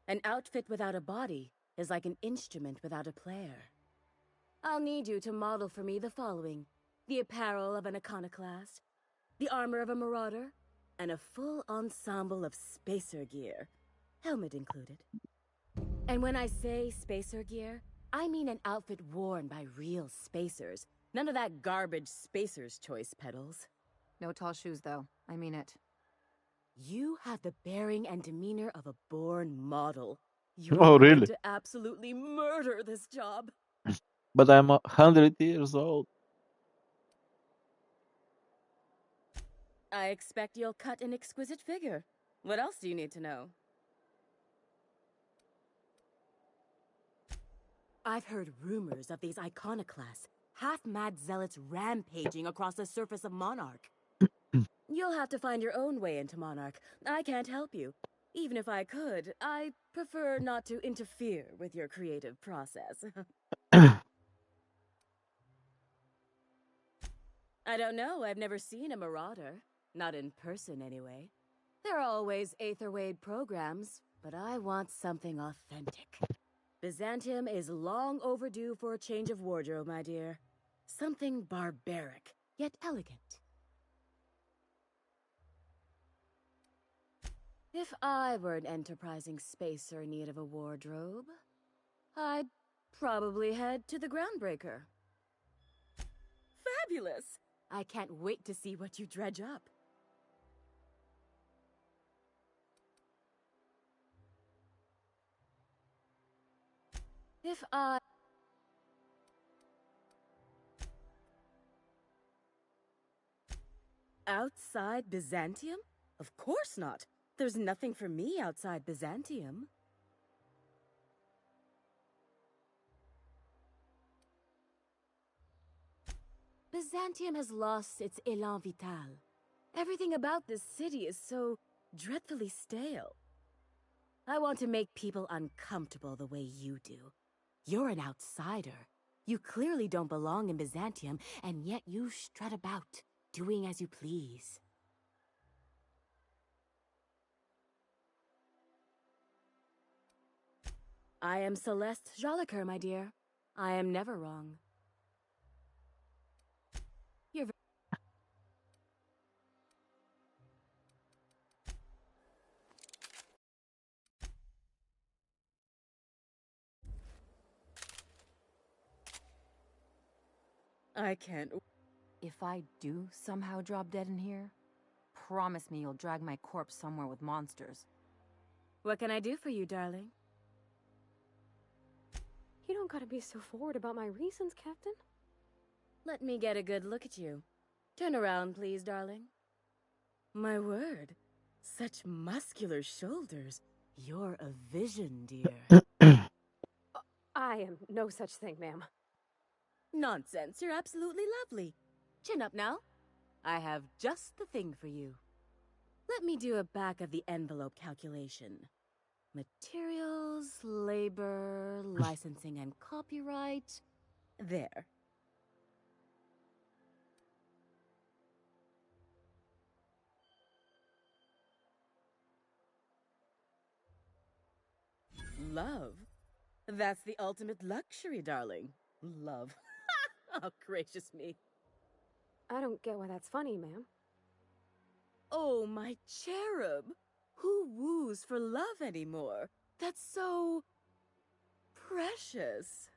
An outfit without a body is like an instrument without a player. I'll need you to model for me the following: the apparel of an iconoclast, the armor of a marauder, and a full ensemble of spacer gear, helmet included. And when I say spacer gear, I mean an outfit worn by real spacers. None of that garbage spacer's choice pedals. No tall shoes, though. I mean it. You have the bearing and demeanor of a born model. Oh, You're going really? to absolutely murder this job. But I'm 100 years old. I expect you'll cut an exquisite figure. What else do you need to know? I've heard rumors of these iconoclasts, half-mad zealots rampaging across the surface of Monarch. You'll have to find your own way into Monarch. I can't help you. Even if I could, I prefer not to interfere with your creative process. I don't know. I've never seen a marauder. Not in person, anyway. There are always Aetherwade programs, but I want something authentic. Byzantium is long overdue for a change of wardrobe, my dear. Something barbaric, yet elegant. If I were an enterprising spacer in need of a wardrobe, I'd probably head to the Groundbreaker. Fabulous! I can't wait to see what you dredge up. If I... Outside Byzantium? Of course not. There's nothing for me outside Byzantium. Byzantium has lost its élan vital. Everything about this city is so dreadfully stale. I want to make people uncomfortable the way you do. You're an outsider. You clearly don't belong in Byzantium, and yet you strut about, doing as you please. I am Celeste Jolicoeur, my dear. I am never wrong. You're I can't... If I do somehow drop dead in here, promise me you'll drag my corpse somewhere with monsters. What can I do for you, darling? You don't gotta be so forward about my reasons, Captain. Let me get a good look at you. Turn around, please, darling. My word. Such muscular shoulders. You're a vision, dear. I am no such thing, ma'am. Nonsense. You're absolutely lovely. Chin up now. I have just the thing for you. Let me do a back-of-the-envelope calculation. Materials, labor, licensing and copyright. There. Love? That's the ultimate luxury, darling. Love. Oh, gracious me. I don't get why that's funny, ma'am. Oh, my cherub. Who woos for love anymore? That's so... precious.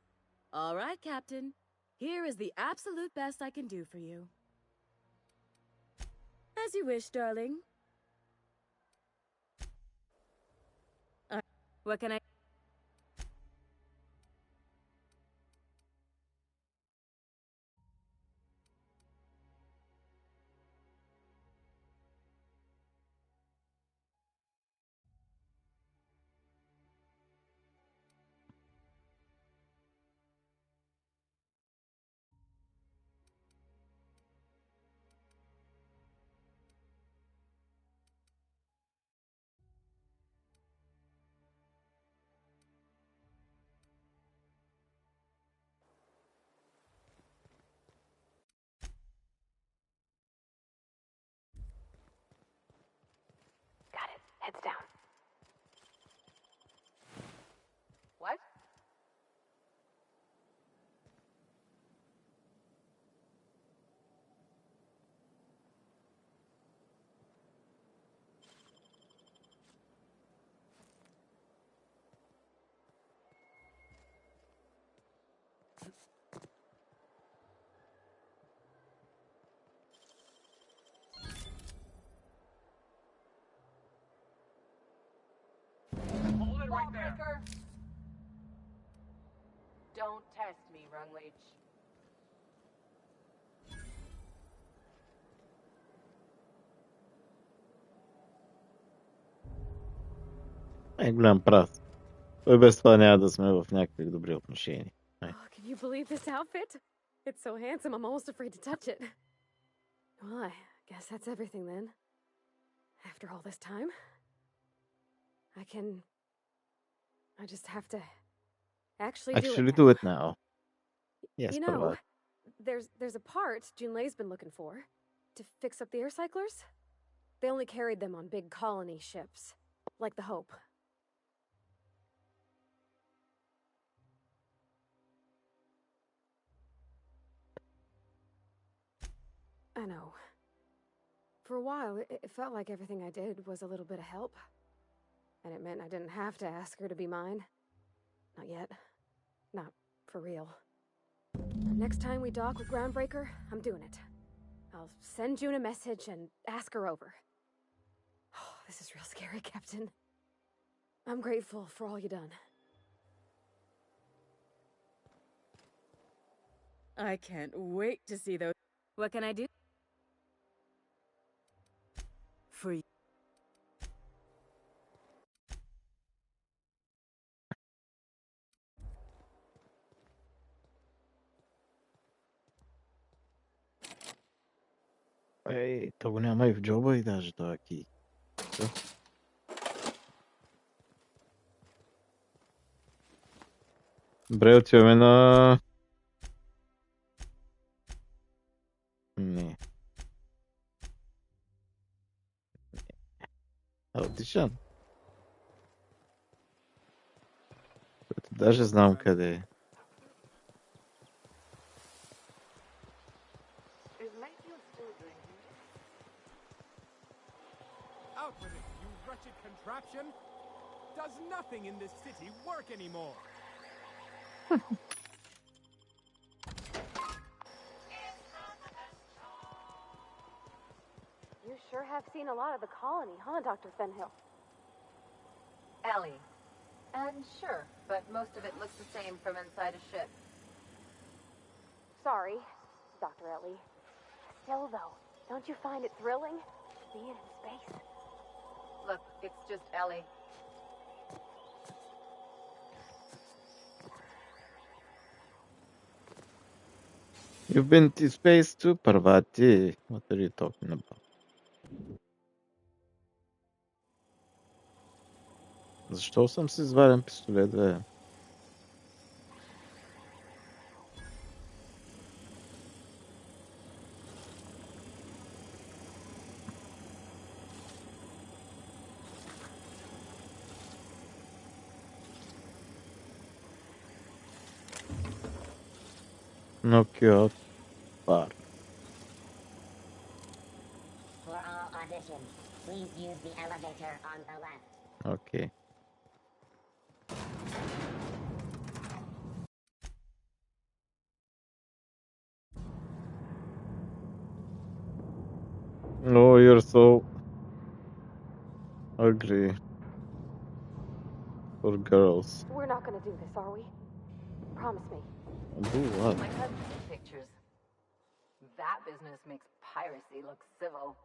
All right, Captain. Here is the absolute best I can do for you. As you wish, darling. What can I... Jawbreaker! Don't test me, Rungleach. Голям прав. Той без това няма да сме в някакви добри отношения. Oh, can you believe this outfit? It's so handsome, I'm almost afraid to touch it. Well, I guess that's everything then. After all this time, I just have to actually do it now. Yes, You know, there's a part Junlei's been looking for to fix up the air cyclers. They only carried them on big colony ships, like the Hope. I know. For a while, it felt like everything I did was a little bit of help. And it meant I didn't have to ask her to be mine. Not yet. Not for real. Next time we dock with Groundbreaker, I'm doing it. I'll send June a message and ask her over. Oh, this is real scary, Captain. I'm grateful for all you done. I can't wait to see those. What can I do? For you. Ей, то го няма и в джоба и даже това ки. Добре, отиваме на... Не. Аудишън. Даже знам къде е. Out with it, you wretched contraption! Does nothing in this city work anymore? You sure have seen a lot of the colony, huh, Dr. Fenhill? Ellie. And sure, but most of it looks the same from inside a ship. Sorry, Dr. Ellie. Still, though, don't you find it thrilling? Being in space? Look, it's just Ellie. You've been to space too, Parvati. What are you talking about? Защо съм си изваден пистолет, бе? Knock you out. Bar. For all auditions, please use the elevator on the left. Okay. Oh, you're so ugly. For girls. We're not gonna do this, are we? Promise me. Do what? My cousin took pictures. That business makes piracy look civil.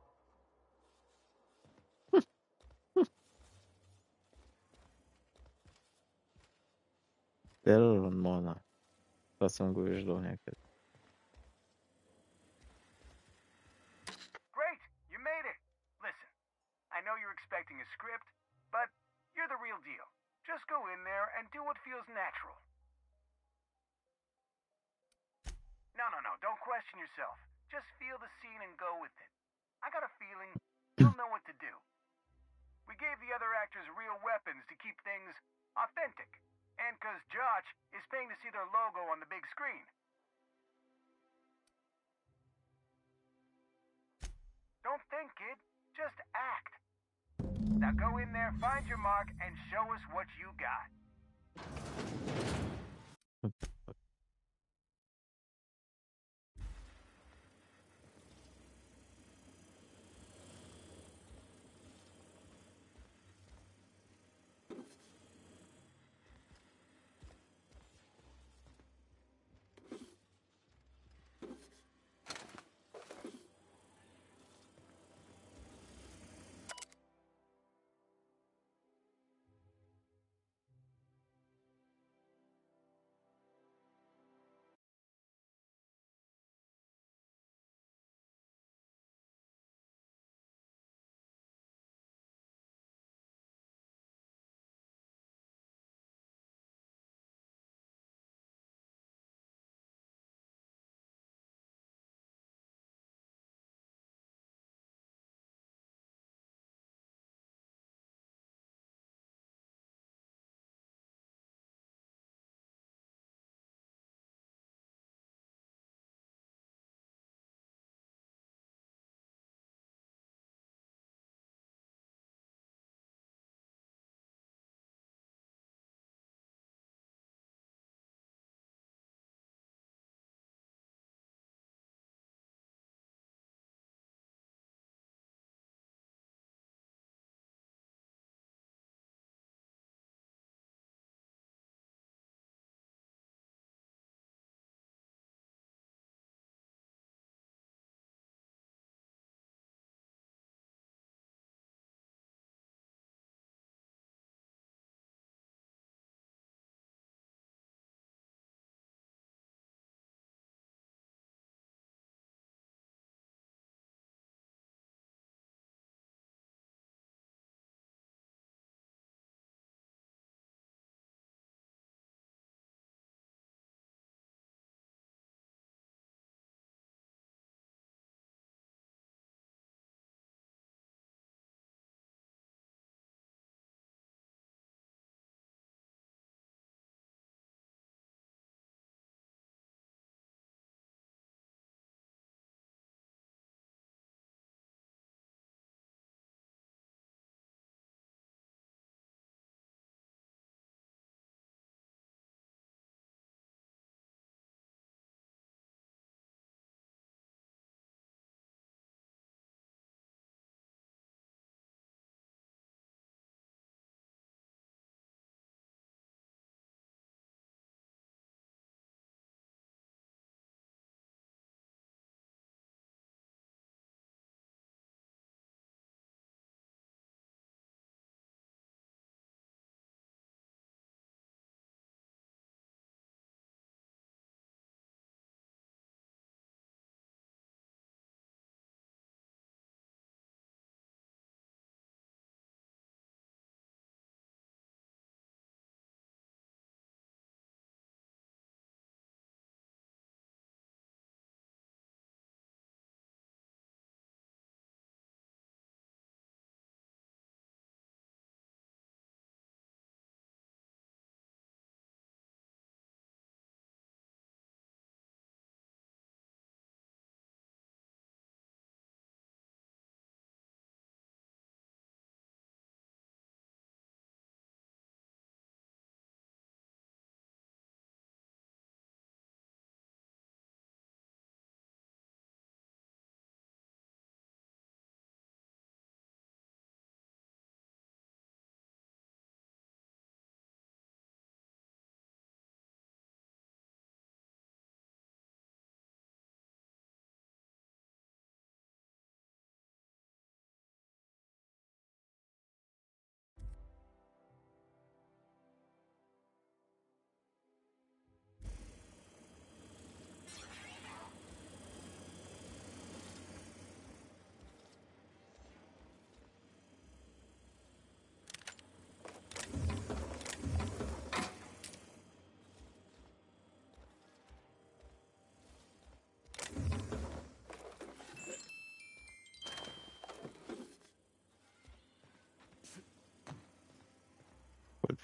Терор, Мона. Това съм го виждал някъде. Great! You made it! Listen, I know you're expecting a script, but you're the real deal. Just go in there and do what feels natural. No, don't question yourself. Just feel the scene and go with it. I got a feeling you'll know what to do. We gave the other actors real weapons to keep things authentic. And because Josh is paying to see their logo on the big screen. Don't think, kid. Just act. Now go in there, find your mark, and show us what you got.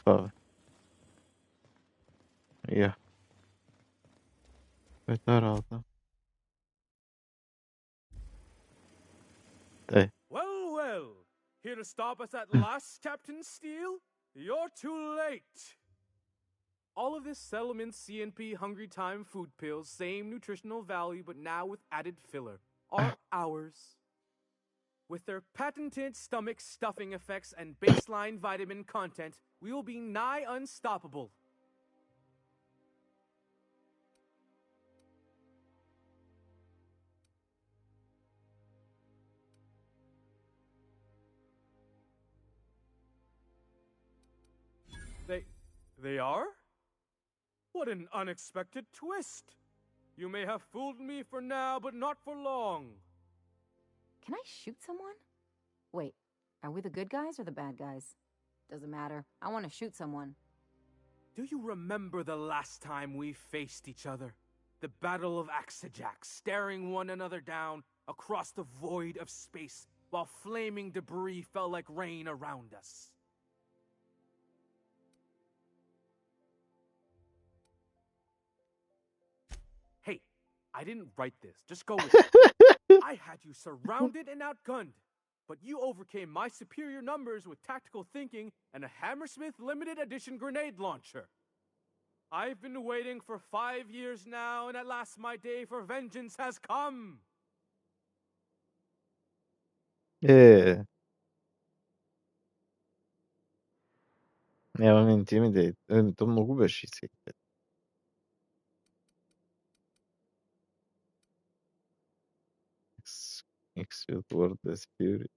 Uffa. Ja. Tarada. Dai. Well, well. Here to stop us at last, Captain Steele? You're too late. All of this settlement CNP Hungry Time food pills, same nutritional value, but now with added filler, are ours. With their patented stomach stuffing effects and baseline vitamin content, we will be nigh unstoppable. They are? What an unexpected twist! You may have fooled me for now, but not for long. Can I shoot someone? Wait, are we the good guys or the bad guys? Doesn't matter. I want to shoot someone. Do you remember the last time we faced each other? The Battle of Axejack, staring one another down across the void of space while flaming debris fell like rain around us. Hey, I didn't write this. Just go with it. I had you surrounded and outgunned, but you overcame my superior numbers with tactical thinking and a Hammersmith limited edition grenade launcher. I've been waiting for 5 years now, and at last my day for vengeance has come. Ja, men intimidate. To mógłby się sekret. Execute word the spirit.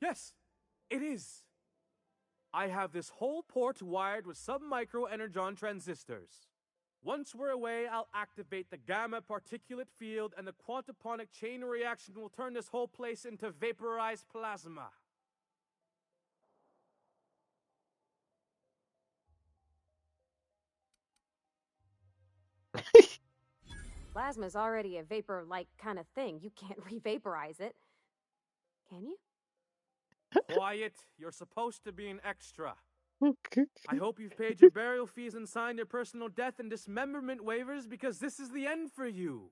Yes, it is. I have this whole port wired with sub-micro energon transistors. Once we're away, I'll activate the gamma particulate field, and the quantaponic chain reaction will turn this whole place into vaporized plasma. Plasma's already a vapor-like kind of thing. You can't re-vaporize it. Can you? Quiet. You're supposed to be an extra. Okay. I hope you've paid your burial fees and signed your personal death and dismemberment waivers, because this is the end for you.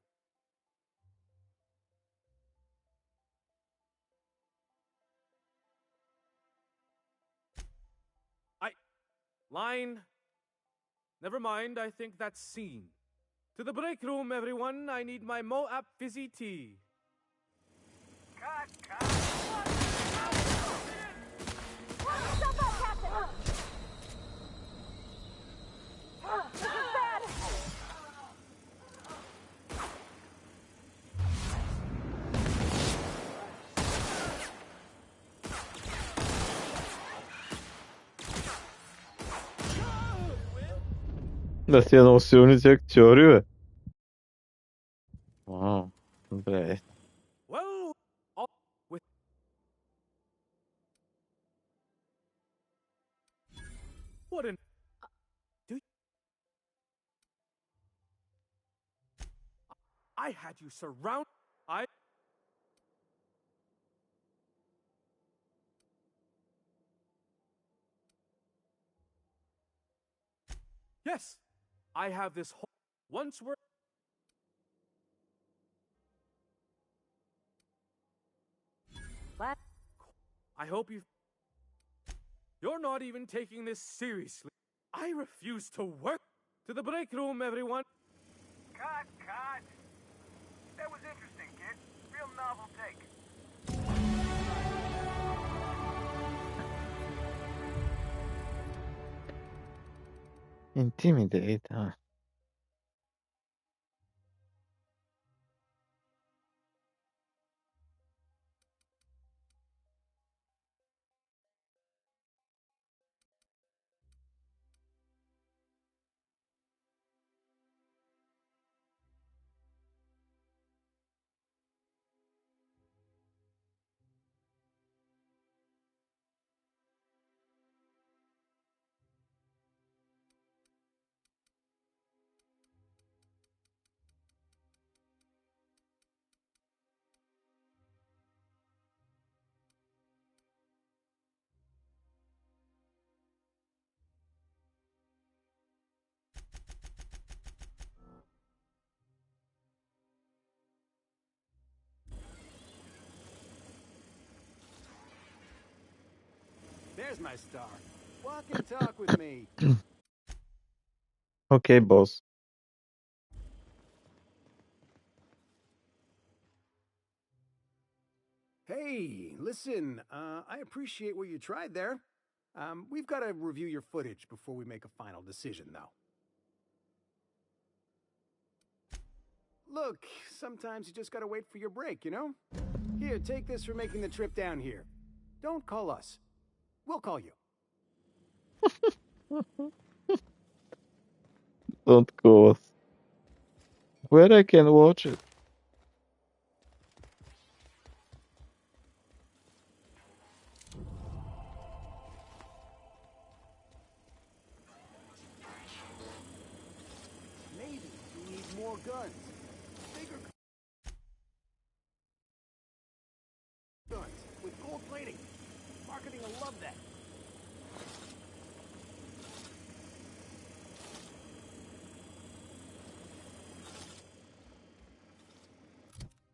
Line. Never mind, I think that's scene. To the break room, everyone. I need my Moab fizzy tea. Da siano nozioni di actori. Wow. Beh. Well, with what an I had you surround. Yes, I have this whole. Once we're. I hope you. You're not even taking this seriously. I refuse to work. To the break room, everyone. Cut. That was interesting, kid. Real novel take. Intimidate, huh? There's my star. Walk and talk with me. Okay, boss. Hey, listen, I appreciate what you tried there. We've got to review your footage before we make a final decision, though. Look, sometimes you just gotta wait for your break, you know? Here, take this for making the trip down here. Don't call us. We'll call you. Don't go. Where I can watch it? Maybe you need more guns. Bigger guns with gold plating. Marketing will love that.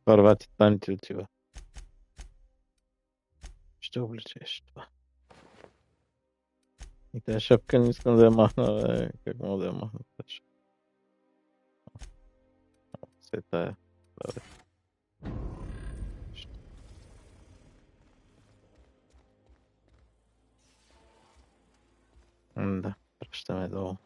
Хватит танцевать его. Что увлечешь? И та шапка не складывая махнула, как молодая махнула. Святая. Да, что я думал.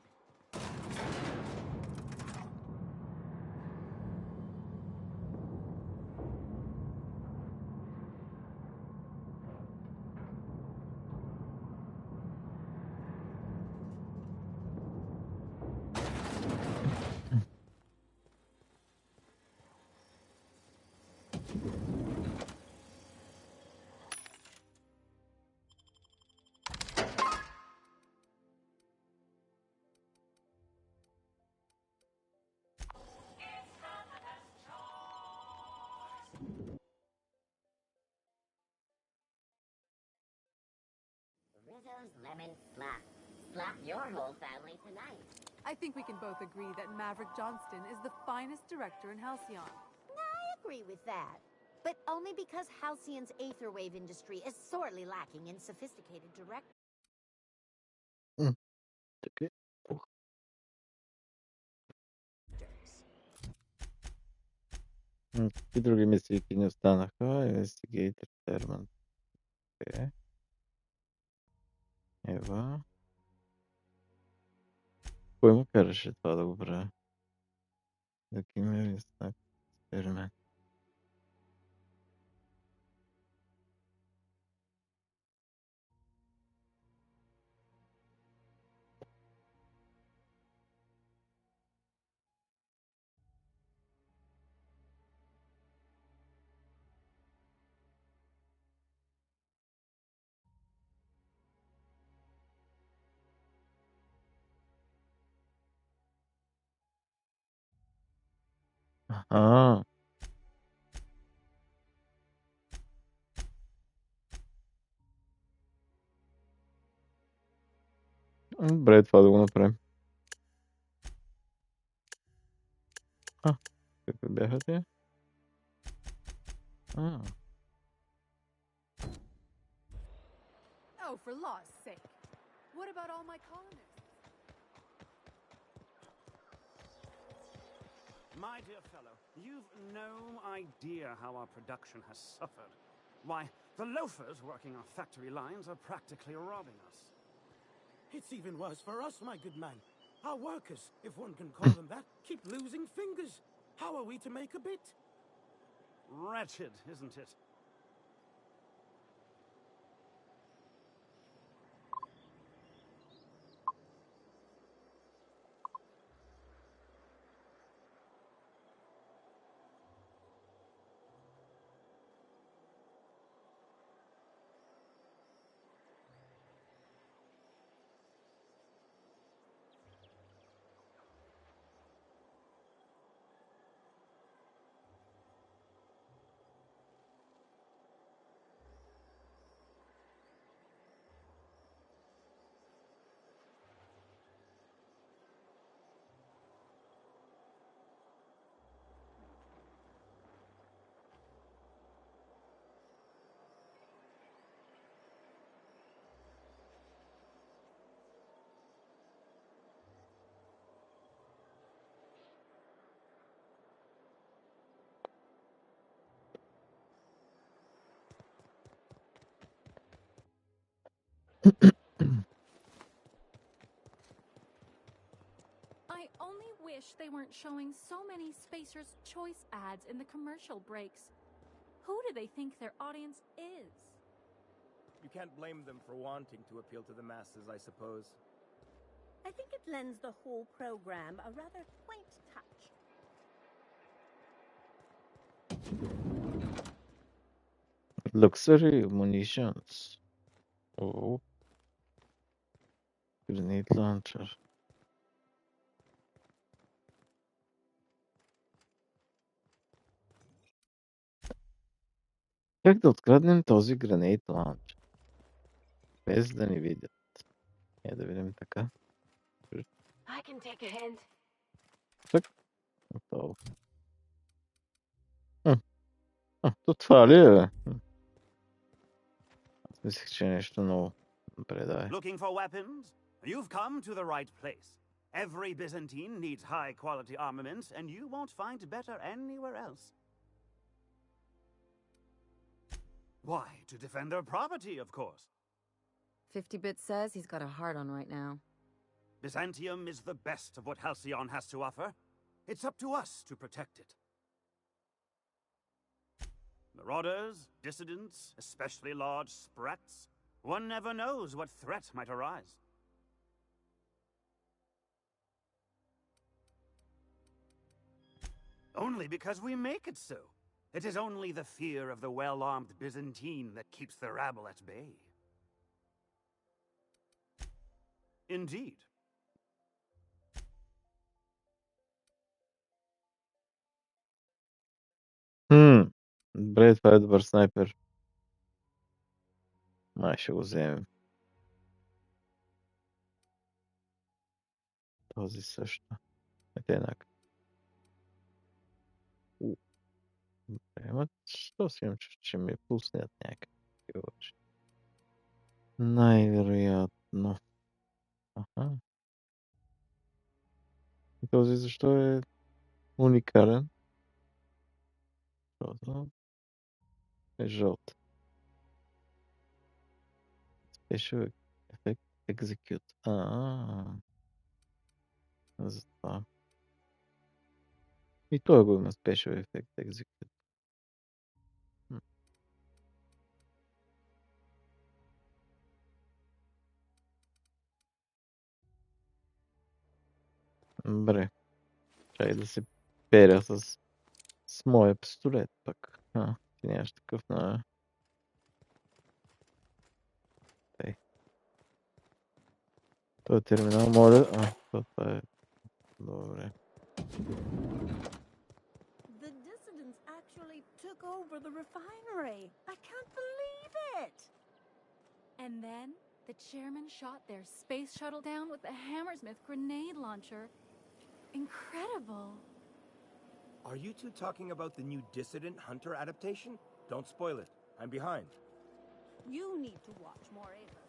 Rizzo's Lemon Slap. Slap your whole family tonight. I think we can both agree that Maverick Johnston is the finest director in Halcyon. I agree with that. But only because Halcyon's aetherwave industry is sorely lacking in sophisticated directors. Okay. Какие другие мистики не останаха? Investigator Terman. Окей. Ева. Кой му караше това да го правя? Да кимери знак експеримент. Аха. Добре, това да го направим. Какви бяха те? Oh, for law's sake. What about all my colonists? My dear fellow, you've no idea how our production has suffered. Why, the loafers working our factory lines are practically robbing us. It's even worse for us, my good man. Our workers, if one can call them that, keep losing fingers. How are we to make a bit? Wretched, isn't it? I only wish they weren't showing so many Spacer's Choice ads in the commercial breaks. Who do they think their audience is? You can't blame them for wanting to appeal to the masses, I suppose. I think it lends the whole program a rather quaint touch. Luxury munitions. Oh. Grenade launcher. Как да откраднем този Grenade launcher? Без да ни видят. Да видим така. I can take a hint. Так. Готово. То това ли е, бе? Аз мислех, че е нещо ново. Добре, давай. Looking for weapons? You've come to the right place. Every Byzantine needs high-quality armaments, and you won't find better anywhere else. Why? To defend their property, of course. 50-Bit says he's got a hard on right now. Byzantium is the best of what Halcyon has to offer. It's up to us to protect it. Marauders, dissidents, especially large sprats. One never knows what threat might arise. Only because we make it so. It is only the fear of the well-armed Byzantine that keeps the rabble at bay. Indeed. Добре, това е добър снайпер. Май ще го вземем. Този също. Ето еднакъв. Добре, ама що си имам, че ми пуснат някакви. Най-вероятно. Аха. И този защо е уникален? Защото е жълт. Special Effect Execute. Затова. И той го има Special Effect Execute. Добре. Чай да се перя с моя пистолет пък. Ти нямаш такъв на... Тъй. Той терминал, моля... това е... Добре. The dissidents actually took over the refinery. I can't believe it! And then the chairman shot their space shuttle down with a Hammersmith grenade launcher. Incredible. Are you two talking about the new Dissident Hunter adaptation? Don't spoil it. I'm behind. You need to watch more Ava.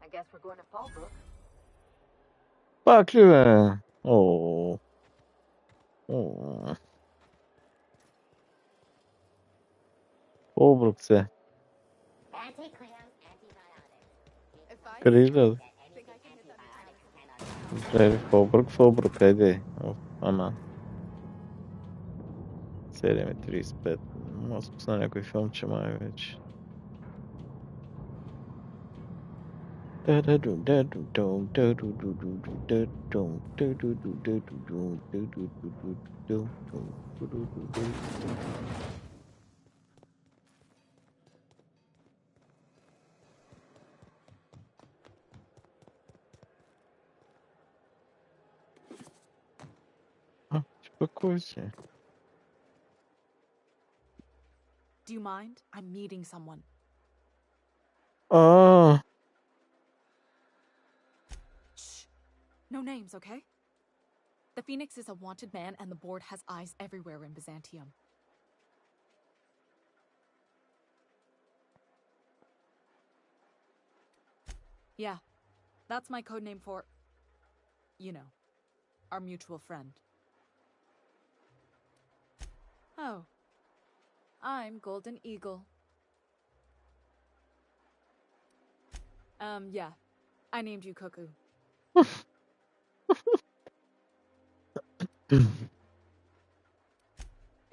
I guess we're going to Fallbrook. Пак ли, бе? Обрук се. Къде излезе? Добре, Фолбрук, айде. Ама. 7:35. Мога да спусна някой филм, че май вече. Успокой се. Do you mind? I'm meeting someone. Shh. No names, okay? The Phoenix is a wanted man, and the board has eyes everywhere in Byzantium. Yeah, that's my code name for, you know, our mutual friend. Oh, I'm Golden Eagle. Yeah, I named you Cuckoo. It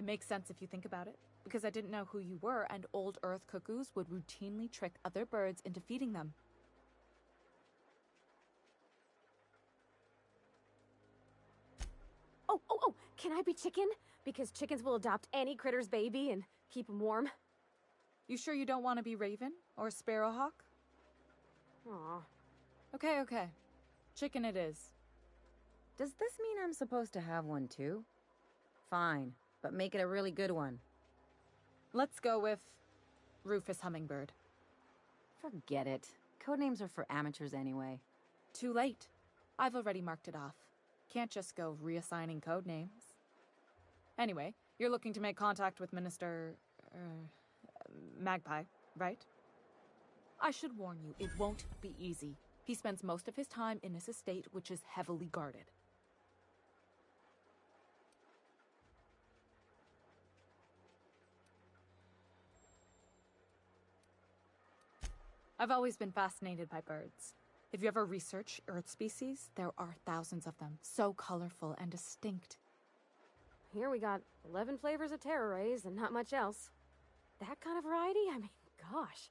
makes sense if you think about it, because I didn't know who you were, and old Earth cuckoos would routinely trick other birds into feeding them. Oh, can I be chicken? Because chickens will adopt any critter's baby and keep them warm. You sure you don't want to be Raven or Sparrowhawk? Aw. Okay. Chicken it is. Does this mean I'm supposed to have one too? Fine, but make it a really good one. Let's go with Rufus Hummingbird. Forget it. Codenames are for amateurs anyway. Too late. I've already marked it off. Can't just go reassigning codenames. Anyway, you're looking to make contact with Minister... Magpie, right? I should warn you, it won't be easy. He spends most of his time in his estate, which is heavily guarded. I've always been fascinated by birds. If you ever research Earth species, there are thousands of them, so colorful and distinct. Here we got 11 flavors of terror rays and not much else. That kind of variety? I mean, gosh,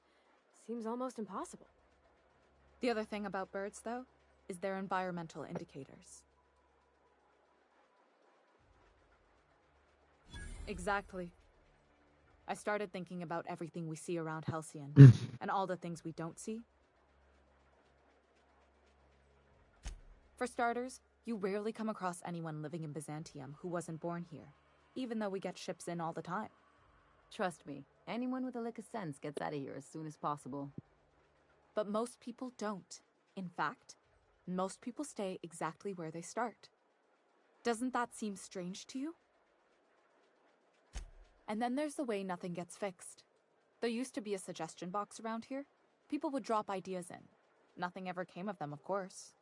seems almost impossible. The other thing about birds, though, is their environmental indicators. Exactly. I started thinking about everything we see around Halcyon, and all the things we don't see. For starters, you rarely come across anyone living in Byzantium who wasn't born here, even though we get ships in all the time. Trust me, anyone with a lick of sense gets out of here as soon as possible. But most people don't. In fact, most people stay exactly where they start. Doesn't that seem strange to you? And then there's the way nothing gets fixed. There used to be a suggestion box around here. People would drop ideas in. Nothing ever came of them, of course.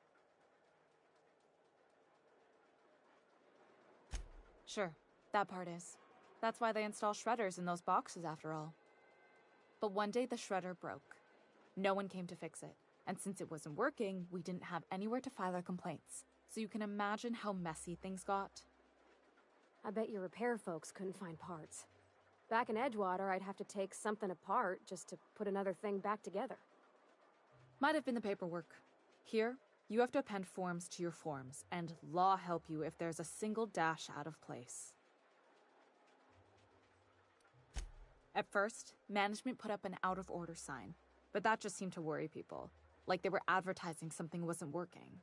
Sure, that part is. That's why they install shredders in those boxes, after all. But one day the shredder broke. No one came to fix it. And since it wasn't working, we didn't have anywhere to file our complaints. So you can imagine how messy things got. I bet your repair folks couldn't find parts. Back in Edgewater, I'd have to take something apart just to put another thing back together. Might have been the paperwork. Here, you have to append forms to your forms, and law help you if there's a single dash out of place. At first, management put up an out-of-order sign, but that just seemed to worry people, like they were advertising something wasn't working.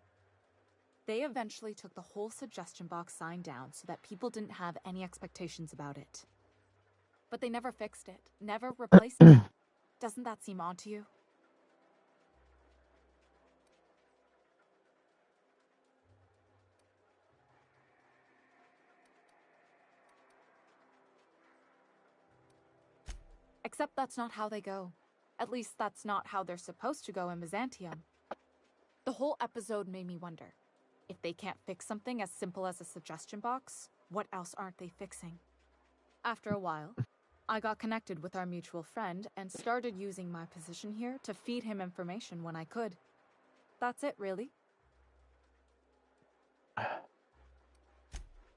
They eventually took the whole suggestion box sign down so that people didn't have any expectations about it. But they never fixed it, never replaced it. Doesn't that seem odd to you? Except that's not how they go. At least that's not how they're supposed to go in Byzantium. The whole episode made me wonder, if they can't fix something as simple as a suggestion box, what else aren't they fixing? After a while, I got connected with our mutual friend and started using my position here to feed him information when I could. That's it, really.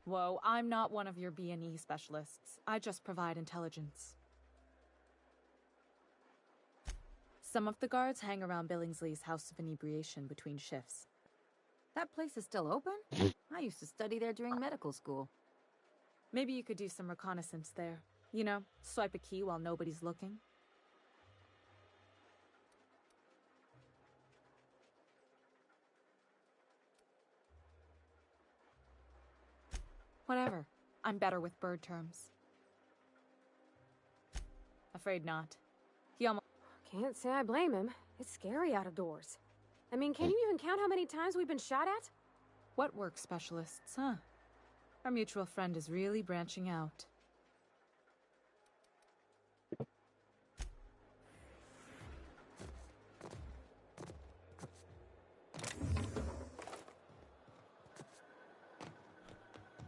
Whoa, I'm not one of your B&E specialists. I just provide intelligence. Some of the guards hang around Billingsley's House of Inebriation between shifts. That place is still open? I used to study there during medical school. Maybe you could do some reconnaissance there. You know, swipe a key while nobody's looking. Whatever. I'm better with bird terms. Afraid not. He almost... Can't say I blame him. It's scary out of doors. I mean, can you even count how many times we've been shot at? What work specialists, huh? Our mutual friend is really branching out.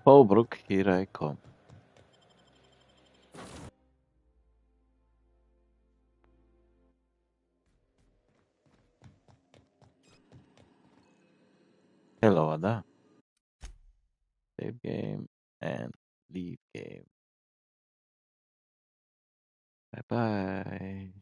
Holbrook, here I come. Hello, Ada. Save game and leave game. Bye bye.